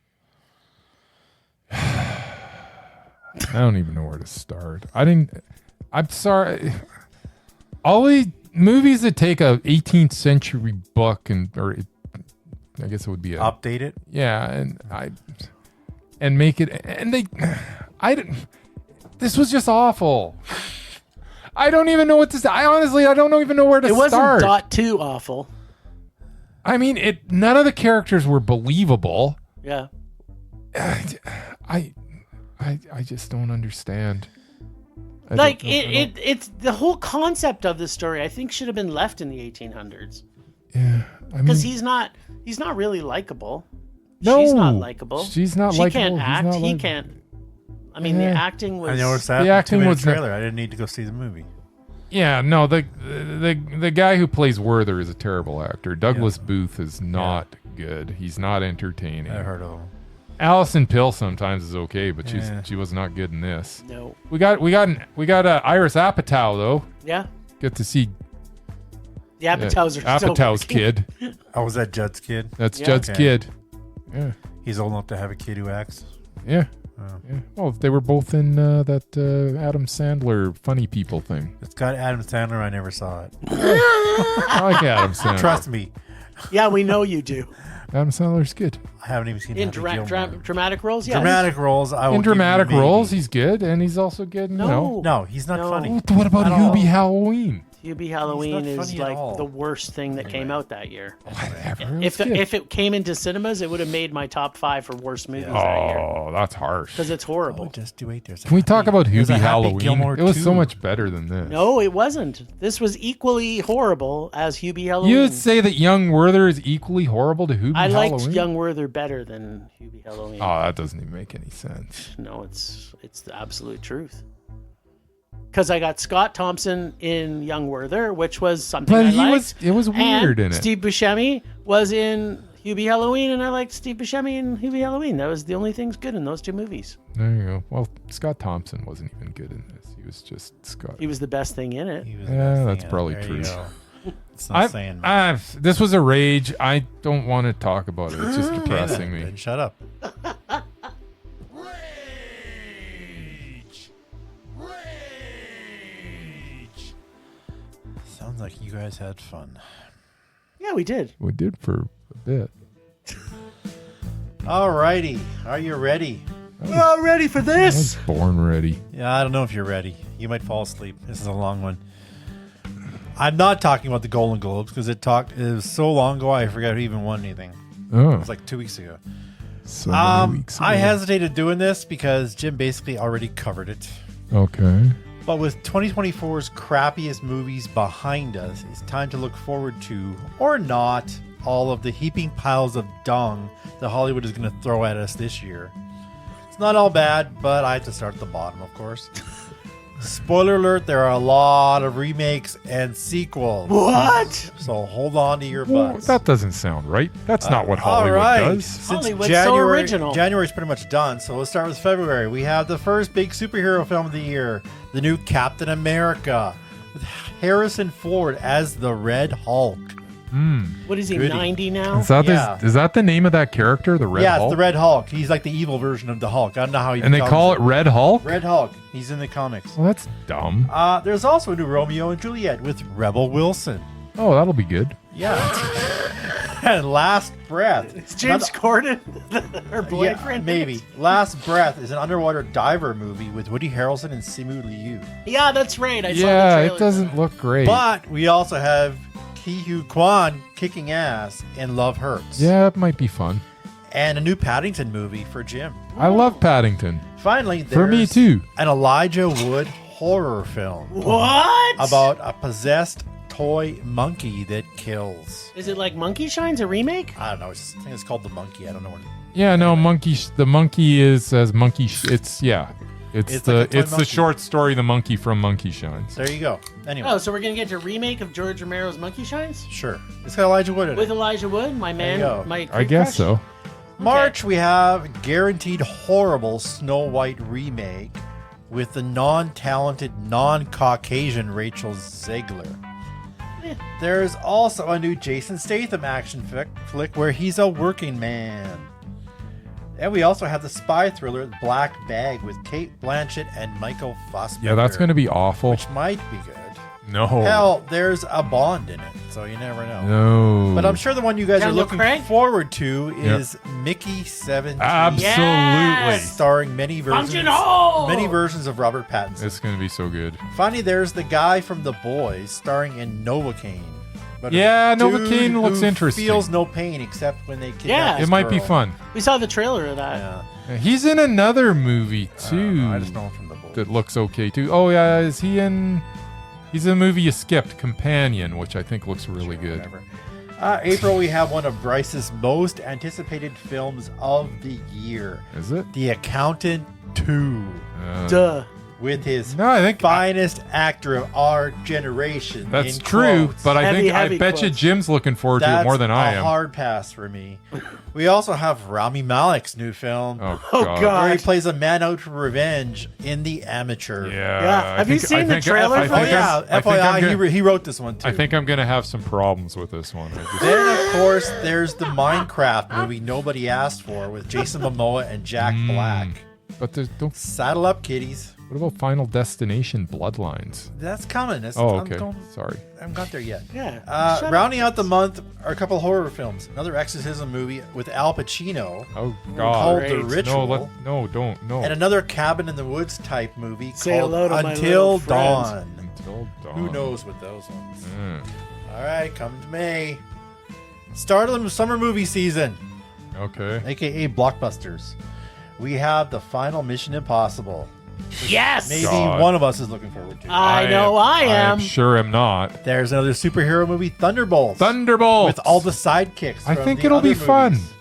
I don't even know where to start. I'm sorry. All the movies that take a 18th century book I guess it would be Update it. yeah, and make it, and this was just awful. I don't even know what to say. I don't even know where to It wasn't start. dot too awful. I mean, none of the characters were believable. Yeah. I just don't understand. It's the whole concept of this story. I think should have been left in the 1800s Yeah, I mean, because he's not really likable. no, She's not likable. She's not She likable. can't He's act. not He likable. can't. I mean, the Yeah. acting was. I noticed that. The acting was not- trailer. I didn't need to go see the movie. Yeah, no, the guy who plays Werther is a terrible actor. Douglas Booth is not good. He's not entertaining. I heard of him. Allison Pill sometimes is okay, but Yeah. she was not good in this. No. We got Iris Apatow though. Yeah. Get to see The Apatows are so Apatow's working. kid. Oh, was that Judd's kid? That's Yeah. Judd's Okay. kid. Yeah, He's old enough to have a kid who acts. yeah. Oh. Yeah. Oh, they were both in that Adam Sandler Funny People thing. It's got Adam Sandler. I never saw it. I like Adam Sandler. Trust me, Yeah, we know you do. Adam Sandler's good. I haven't even seen In Happy Gilmore. dramatic roles, yeah. Dramatic roles. I will In give you dramatic maybe. roles, he's good, and he's also good. In, No. No, he's not No. funny. What about At all. Hubie Halloween? Hubie Halloween He's not is funny at like all. the worst thing that came out that year. Whatever. If it came into cinemas, it would have made my top 5 for worst movies that year Oh, that's harsh. because it's Oh, horrible. just wait. There's a Can we talk Happy- about there's a Hubie Happy Halloween? Gilmore It was so 2. much better than this. No, it wasn't. This was equally horrible as Hubie Halloween. You would say that Young Werther is equally horrible to Hubie I liked Halloween? Young Werther better than Hubie Halloween. Oh, that doesn't even make any sense. No, it's the absolute truth. Because I got Scott Thompson in Young Werther, which was something But I he liked. it was weird and in it. Steve Buscemi was in Hubie Halloween, and I liked Steve Buscemi in Hubie Halloween. That was the only things good in those 2 movies. There you go. Well, Scott Thompson wasn't even good in this. He was just Scott. He was the best thing in it. He was the Yeah, best that's thing. probably There true. you go. It's not saying much. This was a rage. I don't want to talk about it. It's just Okay, depressing then me. shut up. Sounds like you guys had fun. Yeah, we did. We did for a bit. Alrighty, are you ready? We're all ready for I was this. born ready. Yeah, I don't know if you're ready. You might fall asleep. This is a long one. I'm not talking about the Golden Globes because it was so long ago I forgot who even won anything. Oh, It was like 2 weeks ago. so many weeks ago. I hesitated doing this because Jim basically already covered it. Okay. But with 2024's crappiest movies behind us, it's time to look forward to, or not, all of the heaping piles of dung that Hollywood is going to throw at us this year. It's not all bad, but I have to start at the bottom, of course. Spoiler alert, there are a lot of remakes and sequels. What? So hold on to your Well, butts. that doesn't sound right. That's not what All Hollywood right. does. Since Hollywood's so original. January's pretty much done, so let's start with February. We have the first big superhero film of the year, the new Captain America, with Harrison Ford as the Red Hulk. What is he, Goody. 90 now? Is that the name of that character, the Red Hulk? It's the Red Hulk. He's like the evil version of the Hulk. I don't know how he And they becomes call it Red Hulk? Red Hulk. He's in the comics. Well, that's dumb. There's also a new Romeo and Juliet with Rebel Wilson. Oh, that'll be good. Yeah. And Last Breath. It's James Corden, her boyfriend. Yeah, maybe. Last Breath is an underwater diver movie with Woody Harrelson and Simu Liu. Yeah, that's right. I saw the Yeah, trailer. it doesn't look great. But we also have Ki-Hu Kwan kicking ass in Love Hurts. Yeah, it might be fun. And a new Paddington movie for Jim. I love Paddington. Finally, For me, there's too. an Elijah Wood horror film What? about a possessed toy monkey that kills. Is it like Monkey Shine's a remake? I don't know. I think it's called the monkey. I don't know what. Yeah, no, the monkey is as monkey. It's yeah. It's It's the like a toy it's the monkey. short story, The Monkey from Monkey Shines. There you go. Anyway, Oh, so we're gonna get a remake of George Romero's Monkey Shines sure. It's got Elijah Wood in with it. Elijah Wood, my man, you go. my. I guess so. March, we have guaranteed horrible Snow White remake with the non-talented, non-Caucasian Rachel Zegler. Eh. There's also a new Jason Statham action flick where he's a working man. And we also have the spy thriller Black Bag with Kate Blanchett and Michael Fassbender. Yeah, that's going to be awful. Which might be good. No. Hell, there's a Bond in it, so you never know. No. But I'm sure the one you guys are Daniel looking Craig? forward to is Mickey 17. Absolutely. Yes! Starring many versions, Function Hall! many versions of Robert Pattinson. It's going to be so good. Finally, there's the guy from The Boys starring in Novocaine. But a Yeah, dude Novocaine looks who interesting. Feels no pain except when they kidnap Yeah. this It might be girl. fun. We saw the trailer of that. Yeah. He's in another movie too I just know him from The Boys. that looks okay too. Oh yeah, is he in? He's in a movie you skipped, Companion, which I think looks really good. Whatever. April, we have one of Bryce's most anticipated films of the year, Is it? The Accountant 2, Duh. with his No, I think finest actor of our generation. that's in true. quotes. But I Heavy, think I heavy bet you quotes. Jim's looking forward to it That's more than I a am. hard pass for me. We also have Rami Malek's new film, Oh Oh, god. God. where he plays a man out for revenge in The Amateur. Yeah. Yeah. Have you seen the trailer for Oh this? yeah, FYI, he wrote this one too. I think I'm gonna have some problems with this one. I just- Then of course there's the Minecraft movie nobody asked for with Jason Momoa and Jack Black. but don't. Saddle up, kiddies. What about Final Destination Bloodlines? That's coming. That's, Oh, okay. I Sorry. haven't got there yet. Yeah. Shut up. Rounding out the month are a couple of horror films. Another exorcism movie with Al Pacino, Oh called god. The Ritual, No, don't. No. and another cabin in the woods type movie Say called hello to my Until little friends. Dawn. Until dawn. Who knows what those ones? Mm. All right, come to May. Start of the summer movie season, Okay. aka blockbusters. We have the final Mission Impossible. Yes. Maybe God. one of us is looking forward to. I know I am. I'm sure I'm not. There's another superhero movie, Thunderbolts, Thunderbolt with all the sidekicks. I from think the it'll other be fun. movies.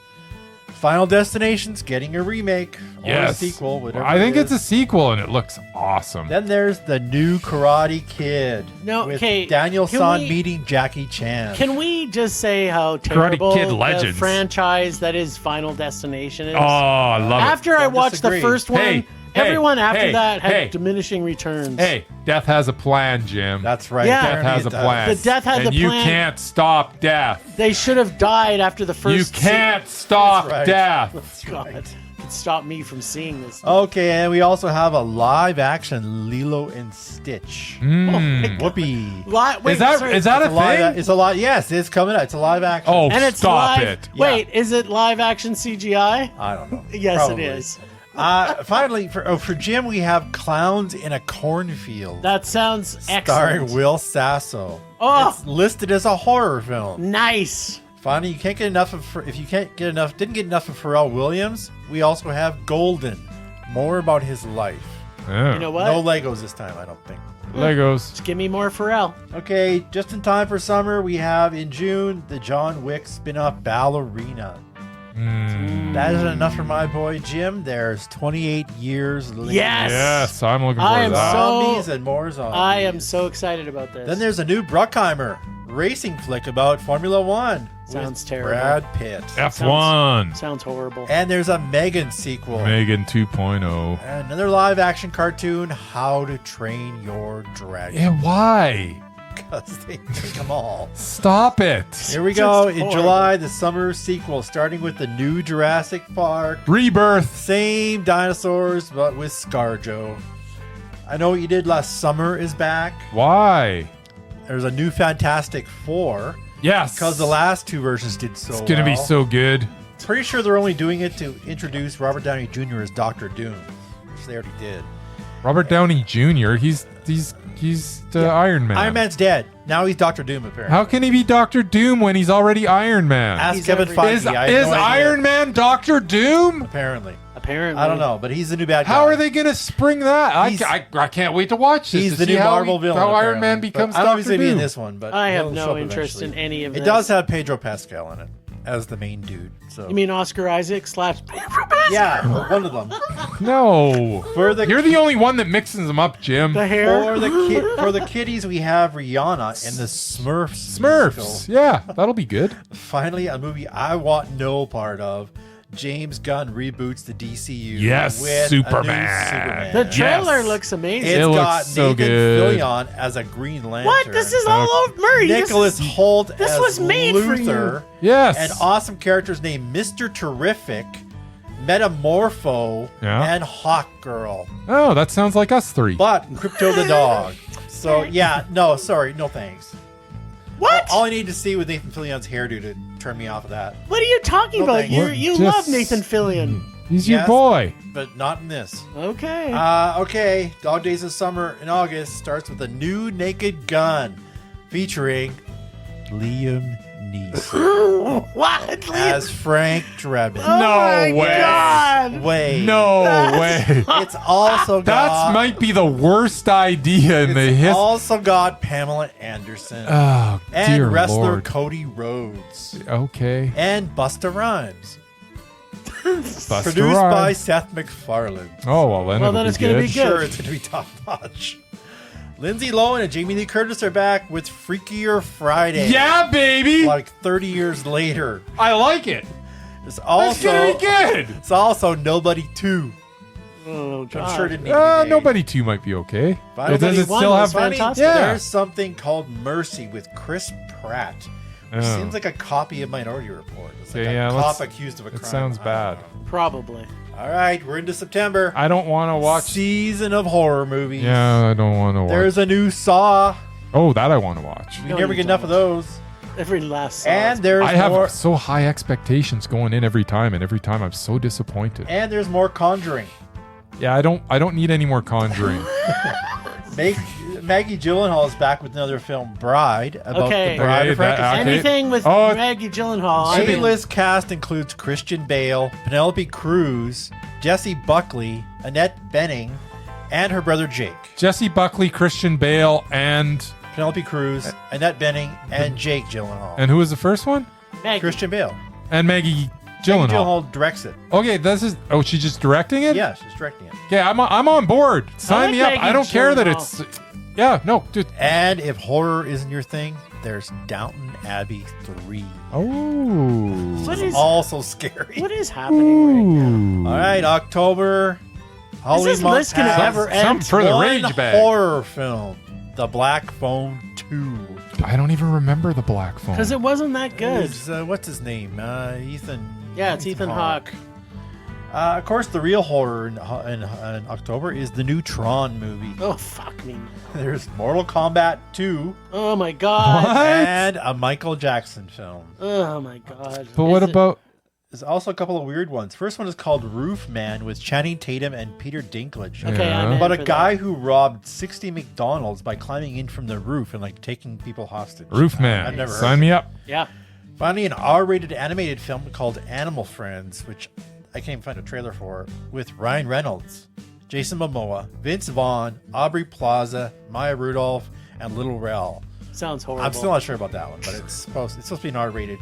Final Destination's getting a remake or a Yes. sequel, whatever. I think it it's a is. sequel and it looks awesome. Then there's the new Karate Kid. No, with okay, Daniel can San we- meeting Jackie Chan. Can we just say how terrible Kid the Legends. franchise that is Final Destination is? Oh, I love After I Don't watched disagree. the first one, Hey, everyone after hey, that had hey. diminishing returns. it. Hey, death has a plan, Jim. That's right. Yeah. Death Apparently has a it does. plan. The death has and a you plan. can't stop death. They should have died after the You first. can't stop That's right. death. God, it stopped me from seeing this. Okay, and we also have a live action Lilo and Stitch. Mm. Whoopee. Wait, Is that sorry. is that It's a a live. thing? It's a lot. Yes, it's coming out. It's a live action. Oh, and it's stop live. it. Wait, is it live action CGI? I don't know. Yes, Probably. it is. Finally, for Jim, we have Clowns in a Cornfield, That sounds starring excellent. Will Sasso. Oh. It's listed as a horror film. Nice. Finally, you can't get enough of. If you didn't get enough of Pharrell Williams, we also have Golden. More about his life. Yeah. You know what? No Legos this time, I don't think. Legos. Just give me more Pharrell. Okay, just in time for summer, we have in June the John Wick spin-off Ballerina. That isn't enough for my boy Jim. There's 28 years later. Yes. Yes, I'm looking I forward am to that. so- Zombies and more zombies. I am so excited about this. Then there's a new Bruckheimer racing flick about Formula One. Sounds with terrible. Brad Pitt. F1. Sounds horrible. And there's a Megan sequel. Megan 2.0. And another live action cartoon, How to Train Your Dragon. Yeah, why? Because they take them all. Stop it. Here we go. Just In horrible. July, the summer sequel, starting with the new Jurassic Park. Rebirth. Same dinosaurs, but with ScarJo. I Know What You Did Last Summer is back. Why? There's a new Fantastic Four. Yes. Because the last two versions did so It's going to be well. so good. Pretty sure they're only doing it to introduce Robert Downey Jr. as Doctor Doom, which they already did. Robert Downey Jr., he's the Iron Man. Iron Man's dead. Now he's Doctor Doom, apparently. How can he be Doctor Doom when he's already Iron Man? Ask He's Kevin every- Feige. Is I have no idea. Iron Man Doctor Doom? Apparently. Apparently. I don't know, but he's the new bad guy. How are they going to spring that? I can't wait to watch this. He's to the see new how Marvel villain. How Iron Man apparently. becomes But I don't know if he's Dr. going to be in Doom. this one, but I have he'll show no up interest eventually. in any of It this. does have Pedro Pascal in it as the main dude. So You mean Oscar Isaac / yeah, one of them. No. For You're the only one that mixes them up, Jim. the hair? For the kiddies, we have Rihanna in the Smurfs. Smurfs. musical. Yeah, that'll be good. Finally, a movie I want no part of. James Gunn reboots the DCU. Yes, with a new Superman. Superman. The trailer Yes. looks amazing. It's It got looks so Nathan good. Fillion as a Green Lantern. What? This is all over Murray. Nicholas Holt this as was made for Luther. Yes. And awesome characters named Mr. Terrific, Metamorpho, Yeah. and Hawk Girl. Oh, that sounds like us three. But Crypto the dog. So yeah, no, sorry, no thanks. What? All I need to see with Nathan Fillion's hairdo to turn me off of that. What are you talking No, about? thank you. You Just- love Nathan Fillion. He's your Yes. boy. But not in this. Okay. Okay, Dog Days of Summer in August starts with a new Naked Gun featuring Liam Neeson what? as Frank Drebin. Oh my way. God. Wait. No That's- way. It's also That got might be the worst idea in the it's history. also got Pamela Anderson Oh, and dear wrestler Lord. Cody Rhodes Okay. and Busta Rhymes. Busta Produced Rhymes. by Seth MacFarlane. Oh, well, then Well, then it's gonna be good. Sure, it's going to be top notch. Lindsay Lohan and Jamie Lee Curtis are back with Freakier Friday. Yeah, baby. Like 30 years later. I like it. It's That's also gonna be good. it's also Nobody 2. Oh, Which God. I'm sure didn't need to be made. Nobody 2 might be okay. But Does Nobody it 1 still was have fantastic. Yeah. There's something called Mercy with Chris Pratt. Which Oh. seems like a copy of Minority Report. It's like Okay, a yeah, cop let's- accused of a crime. it sounds I don't bad. know. Probably. All right, we're into September. I don't want to watch. Season of horror movies. Yeah, I don't want to watch. There's a new Saw. Oh, that I want to watch. We Don't never need get to enough of watch. those. Every last song. And there's I have more. so high expectations going in every time, and every time I'm so disappointed. And there's more Conjuring. Yeah, I don't need any more Conjuring. Maggie Gyllenhaal is back with another film, Bride, about Okay. the bride Okay, of Frankenstein. okay. Anything with Oh, Maggie Gyllenhaal. I'm in. A-list cast includes Christian Bale, Penelope Cruz, Jesse Buckley, Annette Bening, and her brother Jake. Jesse Buckley, Christian Bale, and Penelope Cruz, Annette Bening, and Jake Gyllenhaal. who was the first one? Maggie. Christian Bale. And Maggie Maggie Gyllenhaal. Gyllenhaal directs it. Okay, this is. Oh, she's just directing it. Yeah, she's directing it. Okay, I'm on board. Sign like me up. Maggie I don't care that Gyllenhaal. it's. Yeah, no, dude. And if horror isn't your thing, there's Downton Abbey 3. Oh. What is, Also scary. what is happening right now? All right, October. Is Halloween this month list going to has ever end? Something for the one rage bag. horror film, The Black Phone 2. I don't even remember the black phone. Because it wasn't that good. It's, what's his name? Ethan. Yeah, it's Ethan Hawke. Of course, the real horror in October is the new Tron movie. Oh, fuck me. There's Mortal Kombat 2 Oh, my God. What? and a Michael Jackson film. Oh, my God. But what Is it- about? There's also a couple of weird ones. First one is called Roof Man with Channing Tatum and Peter Dinklage. Okay, Yeah. I'm in About a for guy that. who robbed 60 McDonald's by climbing in from the roof and like taking people hostage. Roof Man? I've never heard Sign of me it. up. Yeah. Finally, an R-rated animated film called Animal Friends, which I can't even find a trailer for, with Ryan Reynolds, Jason Momoa, Vince Vaughn, Aubrey Plaza, Maya Rudolph, and Little Rel. Sounds horrible. I'm still not sure about that one, but it's supposed to be an R-rated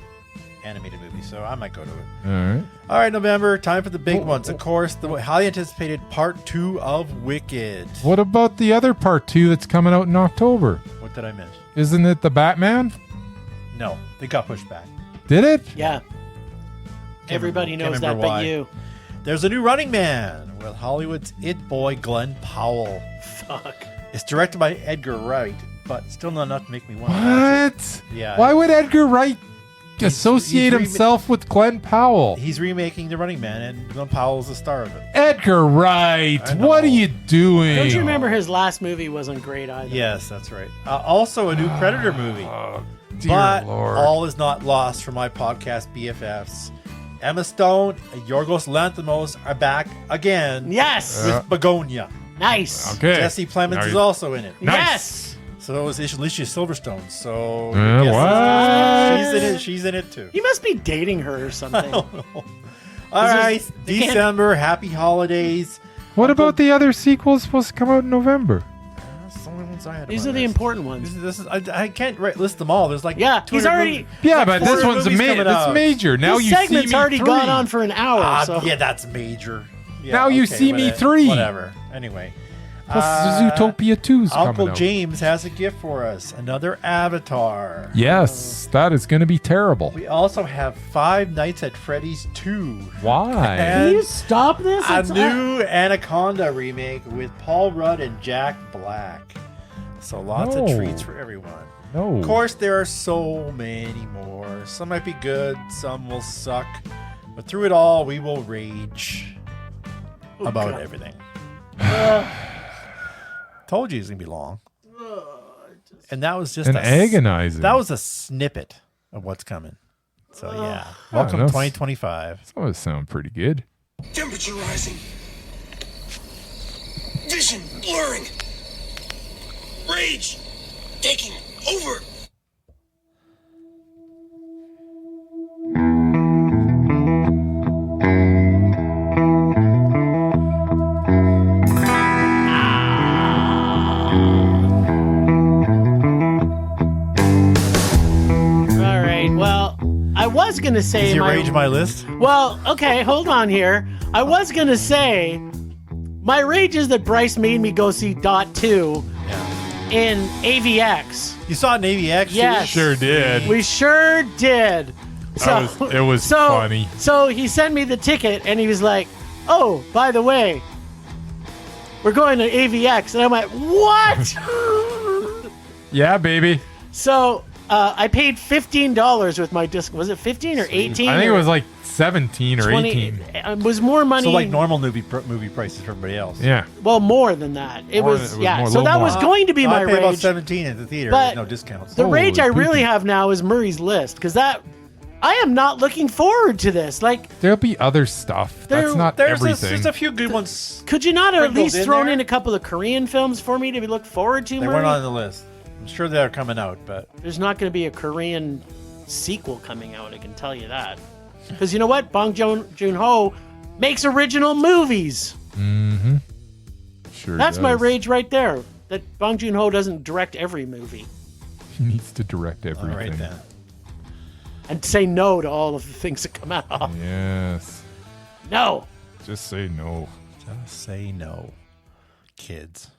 animated movie, so I might go to it. All right. All right, November, time for the big ones. Of course, the highly anticipated Part 2 of Wicked. What about the other part 2 that's coming out in October? What did I miss? Isn't it the Batman? No, they got pushed back. Did it? Yeah. Everybody remember- knows can't that remember but why. you. There's a new Running Man with Hollywood's it boy Glenn Powell. Fuck. It's directed by Edgar Wright, but still not enough to make me want to watch What? it. Yeah. Why would Edgar Wright associate he's himself with Glenn Powell? He's remaking The Running Man, and Glenn Powell's the star of it. Edgar Wright, I know. what are you doing? Don't you remember his last movie wasn't great either? Yes, that's right. Also, a new Predator movie. Oh, dear But Lord. all is not lost for my podcast BFFs. Emma Stone and Yorgos Lanthimos are back again Yes. with Begonia. Nice. Okay. Jesse Plemons Now is you- also in it. Nice. Yes. So is Alicia Silverstone. So What? she's in it. She's in it too. You must be dating her or something. All right, they can't- December, happy holidays. What about the other sequels supposed to come out in November? That's the only ones I had. These on are my the list. important ones. This is I can't list them all. There's like Yeah, he's 200 already. movies. Yeah, Like but this 400 one's movies coming it's out. major. Now This you see me segment's already 3. gone on for an hour. So. Yeah, that's major. Yeah, Now you see me 3. Whatever. Anyway. Plus Zootopia 2's Uncle coming out. James has a gift for us. Another Avatar. Yes, that is going to be terrible. We also have Five Nights at Freddy's 2. Why? And Can you stop this? a It's- new Anaconda remake with Paul Rudd and Jack Black. So lots of No. treats for everyone. No. Of course, there are so many more. Some might be good, some will suck. But through it all, we will rage about God. everything. Told you it's going to be long. And that was just And agonizing. That was a snippet of what's coming. So, yeah. Welcome no. 2025. That would sound pretty good. Temperature rising. Vision blurring. Rage taking over. All right. Well, I was gonna say Is your rage my list? Well, okay, hold on here. I was gonna say my rage is that Bryce made me go see Dot 2 Yeah. in AVX. You saw Navy X? Yes. Sure did. We sure did. It was funny. So he sent me the ticket and he was like, "Oh, by the way, we're going to AVX." And I'm like, "What?" Yeah, baby. So I paid $15 with my disc. Was it 15 or 18? I think it was like 17 or 20. 18. It was more money. So like normal movie prices for everybody else. Yeah. Well, more than that. It More was than- yeah. more- So little that more. was going to be my I paid about rage. 17 at the theater. But There's no discounts. The rage I Holy really poopy. have now is Murray's List because that I am not looking forward to this. Like, There'll be other stuff. That's not There's everything. just a few good ones. could you not have at Sprinkled least in thrown there? in a couple of Korean films for me to look forward to? They Murray? weren't on the list. I'm sure they're coming out, but There's not going to be a Korean sequel coming out. I can tell you that. Because you know what, Bong Joon-ho makes original movies. Sure That's my does. rage right there. That Bong Joon-ho doesn't direct every movie He needs to direct all everything. right then. and say no to all of the things that come out. Yes. No. Just say no. Just say no, kids.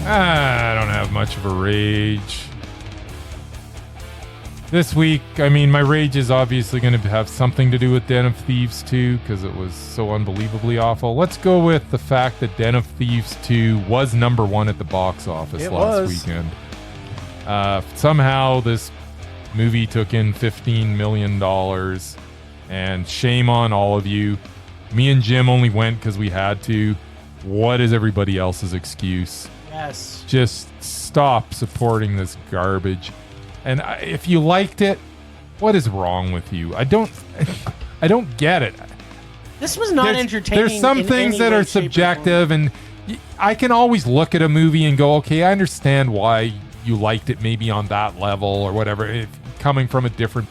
I don't have much of a rage. This week, I mean, my rage is obviously going to have something to do with Den of Thieves 2 because it was so unbelievably awful. Let's go with the fact that Den of Thieves 2 was number 1 at the box office It last was. weekend. Somehow this movie took in $15 million, and shame on all of you. Me and Jim only went because we had to. What is everybody else's excuse? Yes. Just stop supporting this garbage. And if you liked it, what is wrong with you? I don't get it. This was not entertaining. There's some in things any that way, are shape, or form. subjective, and I can always look at a movie and go, okay, I understand why you liked it maybe on that level or whatever, coming from a different,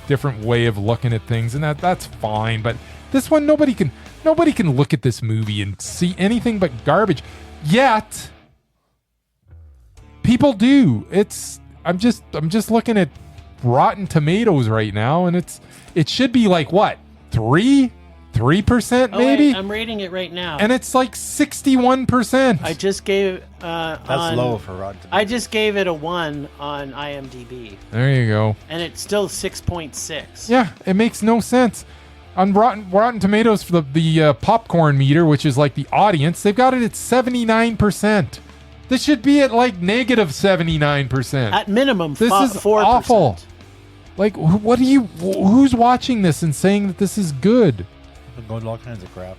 different way of looking at things, and that's fine. But this one, nobody can look at this movie and see anything but garbage. Yet people do. I'm just looking at Rotten Tomatoes right now, and it should be like what, 3% Oh, maybe, wait, I'm rating it right now. and it's like 61%. I just gave That's on, low for Rotten Tomatoes. I just gave it a 1 on IMDb, There you go. and it's still 6.6. Yeah, it makes no sense. On Rotten Tomatoes for the popcorn meter, which is like the audience, they've got it at 79%. This should be at like negative 79%. At minimum, This is 4%. awful. Like, who's watching this and saying that this is good? Go to all kinds of crap.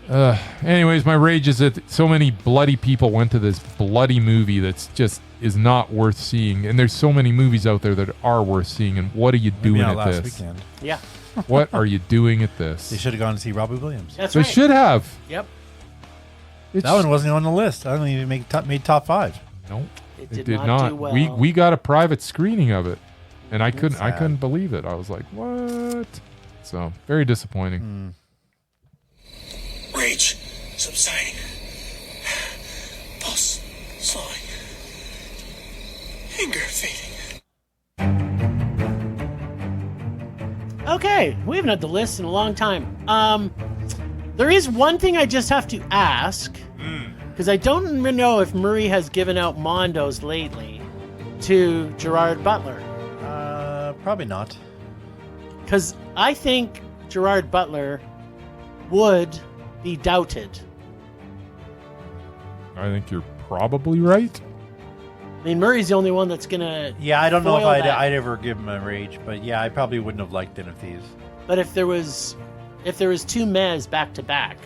Anyways, my rage is that so many bloody people went to this bloody movie that's just is not worth seeing. And there's so many movies out there that are worth seeing. And what are you doing at last this? weekend. Yeah. What are you doing at this? They should have gone to see Robbie Williams. That's They right. should have. Yep. That one wasn't on the list. I don't even made top 5. No, It it did did not not. do well. We got a private screening of it, and I couldn't sad. believe it. I was like, what? So very disappointing. Rage subsiding. Pulse slowing. Anger fading. Okay, we haven't had the list in a long time. There is one thing I just have to ask, because I don't even know if Murray has given out Mondos lately to Gerard Butler. Probably not. Because I think Gerard Butler would be doubted. I think you're probably right. I mean, Murray's the only one that's gonna. Yeah, I don't know if foil that. I'd ever give him a rage, but yeah, I probably wouldn't have liked Den of Thieves. But if there was two Mez back to back,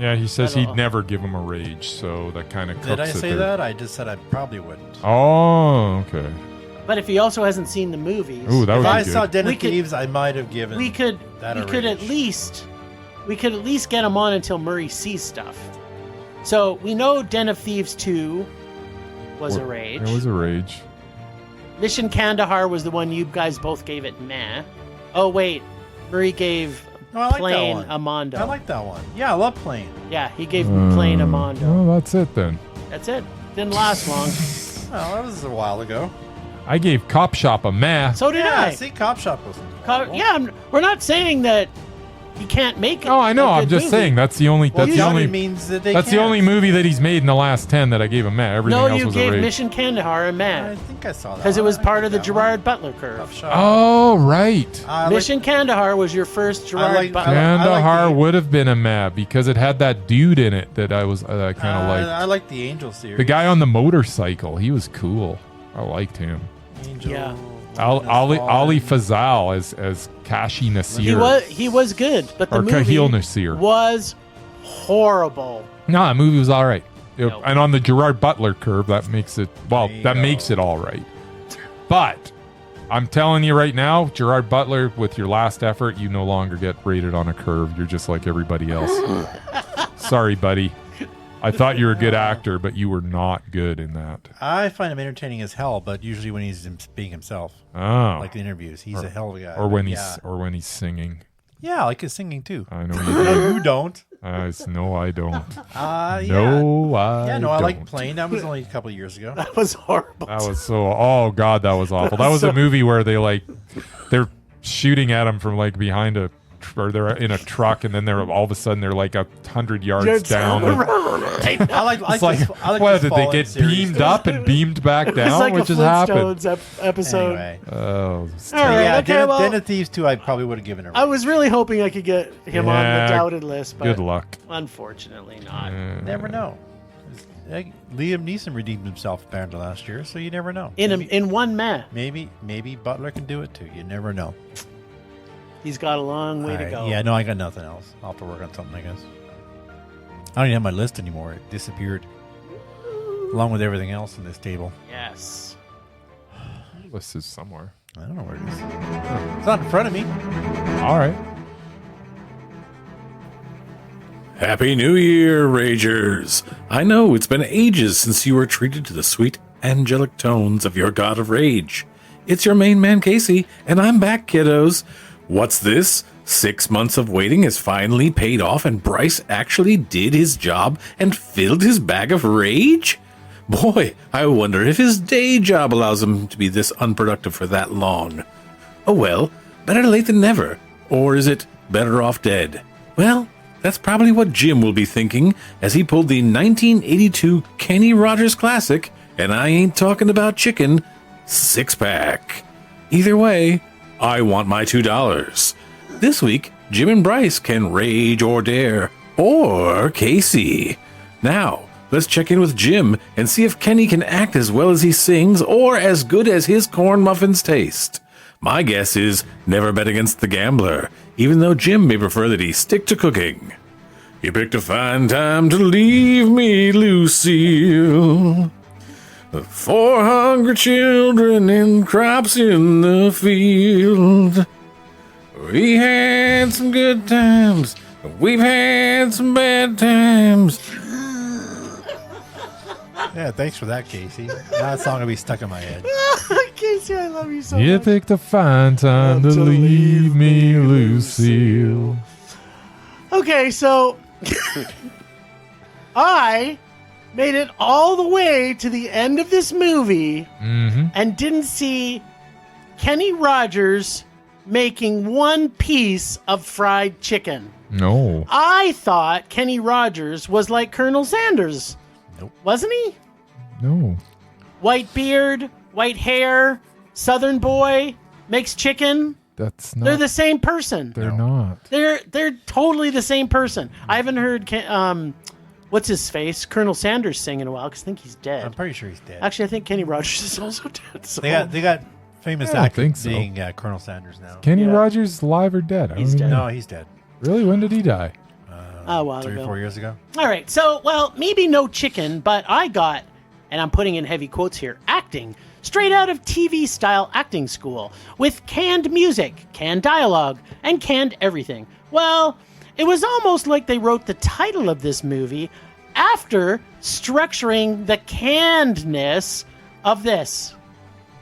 Yeah, he says I don't he'd know. never give him a rage, so that kind of cooks Did I it say there. that? I just said I probably wouldn't. Oh, okay. but if he also hasn't seen the movies, Ooh, that If would I be saw good. Den We of could- Thieves, I might have given. we could that we a could at rage. least get him on until Murray sees stuff. So we know Den of Thieves 2 was a rage. It was a rage. Mission Kandahar was the one you guys both gave it meh. Oh wait, Murray gave No, I like that Plane one. a Mondo. I like that one. Yeah, I love Plane. Yeah, he gave Plane a Mondo. Well, that's it then. That's it. Didn't last long. Well, that was a while ago. I gave Cop Shop a meh. So did Yeah, I. see, Cop Shop wasn't. We're not saying that he can't make it. No, I know. a I'm good just movie. saying that's the only. Well, That's the only. means that they That's the can't. only movie that he's made in the last 10 that I gave a meh. Everything No, else you was a gave rage. Mission Kandahar a I meh think I saw that. because it was I part like of the that Gerard Butler one. curve. Cop Shop. Oh, right. I like- Mission Kandahar was your first Gerard like- Butler. I like Kandahar the- would have been a meh because it had that dude in it that I kind of liked. I like the Angel series. The guy on the motorcycle, he was cool. I liked him. Angel. Yeah. Ali Fazal as Kashi Nasir. He was good, but the Or movie Kahil Nasir. was horrible. No, that movie was all right. No. And on the Gerard Butler curve, that makes it, well, There you that go. makes it all right. But I'm telling you right now, Gerard Butler, with your last effort, you no longer get rated on a curve. You're just like everybody else. Sorry, buddy. I thought you were a good actor, but you were not good in that. I find him entertaining as hell, but usually when he's being himself, Oh. like the interviews, he's a hell of a guy. or when But he's singing. yeah, I like his singing too. I know you No, do. you don't. No, I don't. Yeah. No, I Yeah, no, I like don't. Plane. That was only a couple of years ago. That was horrible. That was so. Oh God, that was awful. That was a movie where they're shooting at him from like behind or they're in a truck, and then they're all of a sudden they're like 100 yards down. I like It's like, what did they get beamed up and beamed back It's down? like What a just happened? Flintstones episode. Anyway. Oh, All right, Yeah, okay, well, Den of Thieves 2, I probably would have given it. I was really hoping I could get him on Yeah, the doubted list, but good luck. unfortunately not. Never know. Liam Neeson redeemed himself apparently last year, so you never know. In one meh, Maybe Butler can do it too. You never know. he's got a long way to Alright, go. Yeah, no, I got nothing else. I'll have to work on something, I guess. I don't even have my list anymore. It disappeared. Along with everything else in this table. Yes. List is somewhere. I don't know where it is. It's not in front of me. All right. Happy New Year, Ragers! I know it's been ages since you were treated to the sweet, angelic tones of your god of rage. It's your main man, Casey, and I'm back, kiddos. What's this? 6 months of waiting has finally paid off, and Bryce actually did his job and filled his bag of rage? Boy, I wonder if his day job allows him to be this unproductive for that long. Oh well, better late than never. Or is it better off dead? Well, that's probably what Jim will be thinking as he pulled the 1982 Kenny Rogers Classic, and I ain't talking about chicken, six-pack. Either way, I want my $2. This week, Jim and Bryce can rage or dare, or Casey. Now, let's check in with Jim and see if Kenny can act as well as he sings or as good as his corn muffins taste. My guess is never bet against the gambler, even though Jim may prefer that he stick to cooking. You picked a fine time to leave me, Lucille. The 4 hungry children and crops in the field. We had some good times. We've had some bad times. Yeah, thanks for that, Casey. That song will be stuck in my head. Casey, I love you so You much. picked a fine time to leave me, Lucille. Okay, so I made it all the way to the end of this movie and didn't see Kenny Rogers making one piece of fried chicken. No. I thought Kenny Rogers was like Colonel Sanders. Nope. Wasn't he? No. White beard, white hair, southern boy, makes chicken. That's not. They're the same person. They're not. They're totally the same person. I haven't heard what's his face, Colonel Sanders sing in a while because I think he's dead. I'm pretty sure he's dead. Actually, I think Kenny Rogers is also dead. So. They got famous I don't actors think so. being Colonel Sanders now. Kenny Yeah. Rogers alive or dead? I He's don't dead. even know. No, he's dead. Really? When did he die? A while 3 or ago. 4 years ago. All right, so, well, maybe no chicken, but I got, and I'm putting in heavy quotes here, acting. Straight out of TV-style acting school, with canned music, canned dialogue, and canned everything. Well, it was almost like they wrote the title of this movie after structuring the cannedness of this.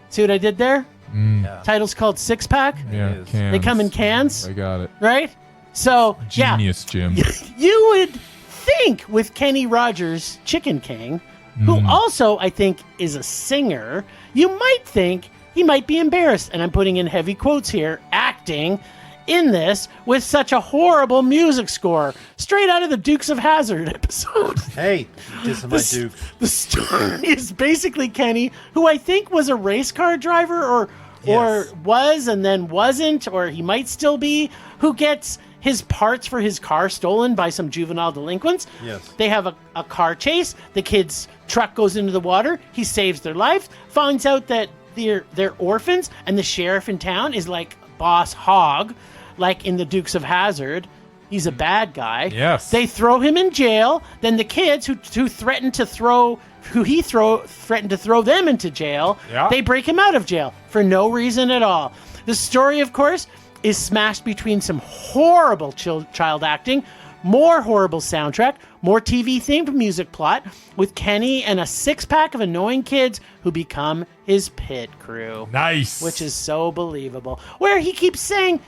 See what I did there? Yeah. Title's called Six Pack, Yeah, is. cans. They come in cans. I got it. right? So, yeah. Genius, Jim. You would think with Kenny Rogers, Chicken King, who also I think is a singer, you might think he might be embarrassed, and I'm putting in heavy quotes here, acting in this with such a horrible music score, straight out of the Dukes of Hazzard episode. Hey, this is my Duke. The story is basically Kenny, who I think was a race car driver or Yes. was and then wasn't, or he might still be, who gets his parts for his car stolen by some juvenile delinquents. Yes. They have a car chase. The kid's truck goes into the water. He saves their life, finds out that they're orphans, and the sheriff in town is like Boss Hogg, like in the Dukes of Hazzard. He's a bad guy. Yes. They throw him in jail. Then the kids who threatened to throw them into jail, Yeah. they break him out of jail for no reason at all. The story, of course, is smashed between some horrible child acting, more horrible soundtrack, more TV-themed music plot, with Kenny and a six-pack of annoying kids who become his pit crew. Nice. Which is so believable. Where he keeps saying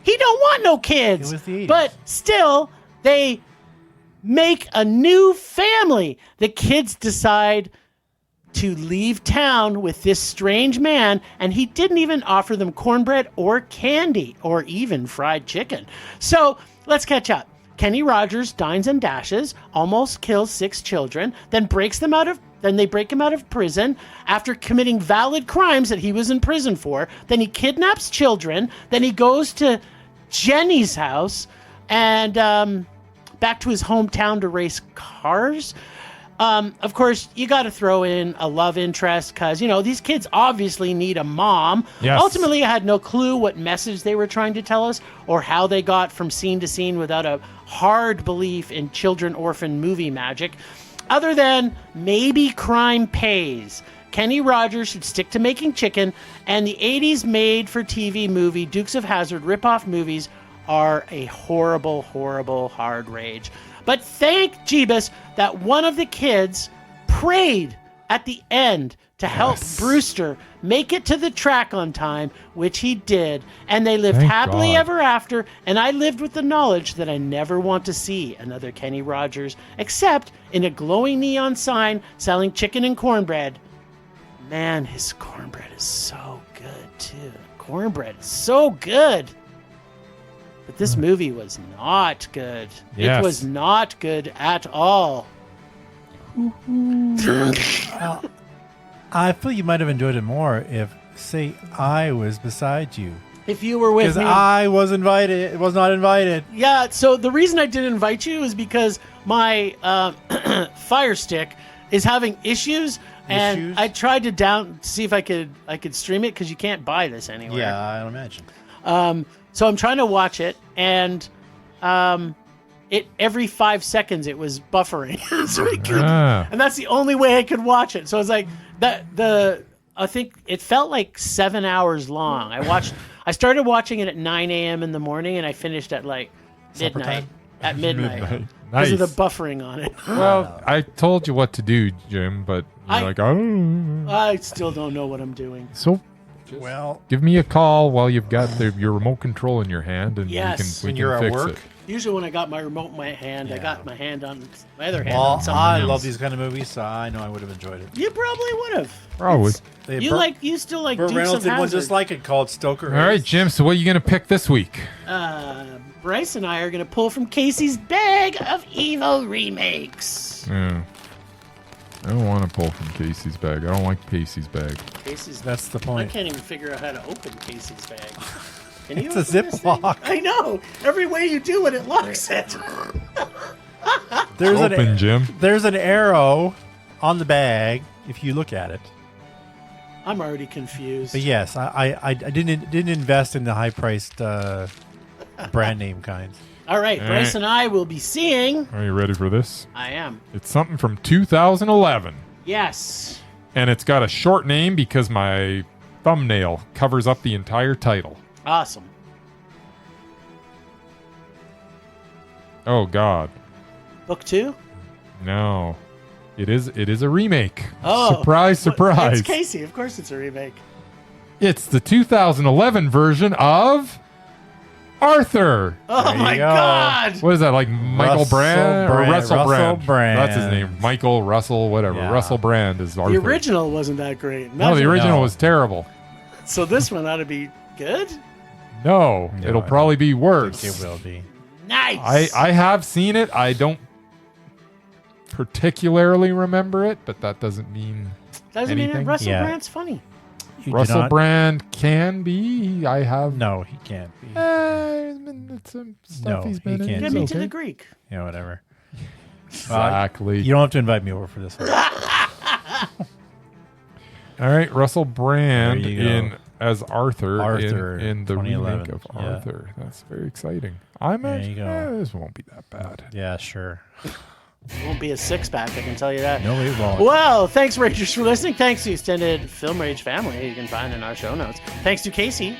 he don't want no kids. It was the 80s. But still, they make a new family. The kids decide to leave town with this strange man, and he didn't even offer them cornbread or candy or even fried chicken. So let's catch up. Kenny Rogers dines and dashes, almost kills 6 children, then they break him out of prison after committing valid crimes that he was in prison for. Then he kidnaps children. Then he goes to Jenny's house and back to his hometown to race cars. Of course, you got to throw in a love interest because, these kids obviously need a mom. Yes. Ultimately, I had no clue what message they were trying to tell us or how they got from scene to scene without a hard belief in children orphan movie magic. Other than maybe crime pays. Kenny Rogers should stick to making chicken, and the 80s made-for-TV movie Dukes of Hazzard ripoff movies are a horrible, horrible hard rage. But thank Jeebus that one of the kids prayed at the end to help Brewster make it to the track on time, which he did. And they lived Thank happily God. ever after, and I lived with the knowledge that I never want to see another Kenny Rogers, except in a glowing neon sign selling chicken and cornbread. Man, his cornbread is so good, too. Cornbread is so good. But this movie was not good. Yes. It was not good at all. I feel you might have enjoyed it more if, say, I was beside you. If you were with Because me. I was not invited. Yeah, so the reason I didn't invite you is because my Fire Stick is having issues, and Issues? I tried to see if I could stream it because you can't buy this anywhere. Yeah, I imagine. So I'm trying to watch it, and every 5 seconds it was buffering. So Ah. and that's the only way I could watch it. So it's like I think it felt like 7 hours long. I started watching it at 9 a.m. in the morning, and I finished at like Supper midnight. time? At midnight. Midnight. Because of the Nice. buffering on it. Well, I told you what to do, Jim, but you're like, oh. I still don't know what I'm doing. So Well, give me a call while you've got your remote control in your hand, and Yes. we when can you're at fix work. it. Usually when I got my remote in my hand, I Yeah. got my hand on my other hand well, on something I else. love these kind of movies, so I know I would have enjoyed it. You probably would have. Probably. They You still like Burt Dukes Reynolds of did one Hazzard. just like it called Stoker. All right, Jim. So what are you gonna pick this week? Bryce and I are going to pull from Casey's bag of evil remakes. Yeah. I don't want to pull from Casey's bag. I don't like Casey's bag. Casey's. That's the I point. can't even figure out how to open Casey's bag. Can you It's a open this thing? Ziploc. I know. Every way you do it, it locks it. There's Open, Jim. There's an arrow on the bag if you look at it. I'm already confused. But yes, I didn't invest in the high priced brand name kinds. All right, All Bryce right. and I will be seeing. Are you ready for this? I am. It's something from 2011, Yes. and it's got a short name because my thumbnail covers up the entire title. Awesome. Oh God, Book 2? no! It is a remake. Oh. Surprise, surprise! It's Casey. Of course it's a remake. It's the 2011 version of Arthur. Oh There you my go. God. What is that, like Michael Russell Brand or Brand. Russell Russell Brand? Brand. That's his name. Michael Russell, whatever. Yeah. Russell Brand is Arthur. The original wasn't that great. No, the Imagine- original No. was terrible. So this one ought to be good? No, No, it'll I probably be It worse. will be. Nice. I have seen it. I don't particularly remember it, but that doesn't mean Doesn't mean anything? that Russell Yeah. Brand's funny. You do Russell not- Brand can be. I have. No, he can't be. There's been some stuff No, he's been he in. can't Get It's me okay. to the Greek. Yeah, whatever. Exactly. You don't have to invite me over for this one. All right, Russell Brand There you go. in as Arthur, Arthur, in the 2011. remake of Yeah. Arthur. That's very exciting. I'm There actually, you go. this won't be that bad. Yeah, sure. Won't be a six-pack, I can tell you that. No, it won't. Well, thanks, Ragers, for listening. Thanks to the extended Film Rage family you can find in our show notes. Thanks to Casey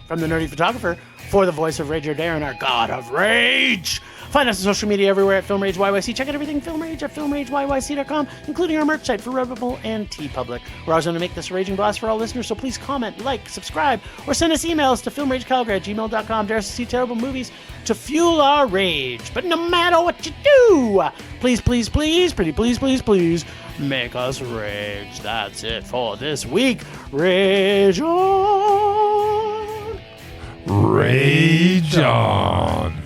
from The Nerdy Photographer for the voice of Rager Darren, our God of Rage. Find us on social media everywhere at Film Rage YYC. Check out everything Film Rage at filmrageyyc.com, including our merch site for Redbubble and TeePublic. We're always going to make this a raging blast for all listeners, so please comment, like, subscribe, or send us emails to filmragecalgary@gmail.com. Dare us to see terrible movies to fuel our rage. But no matter what you do, please, please, please, pretty please, please, please, make us rage. That's it for this week. Rage on! Rage on.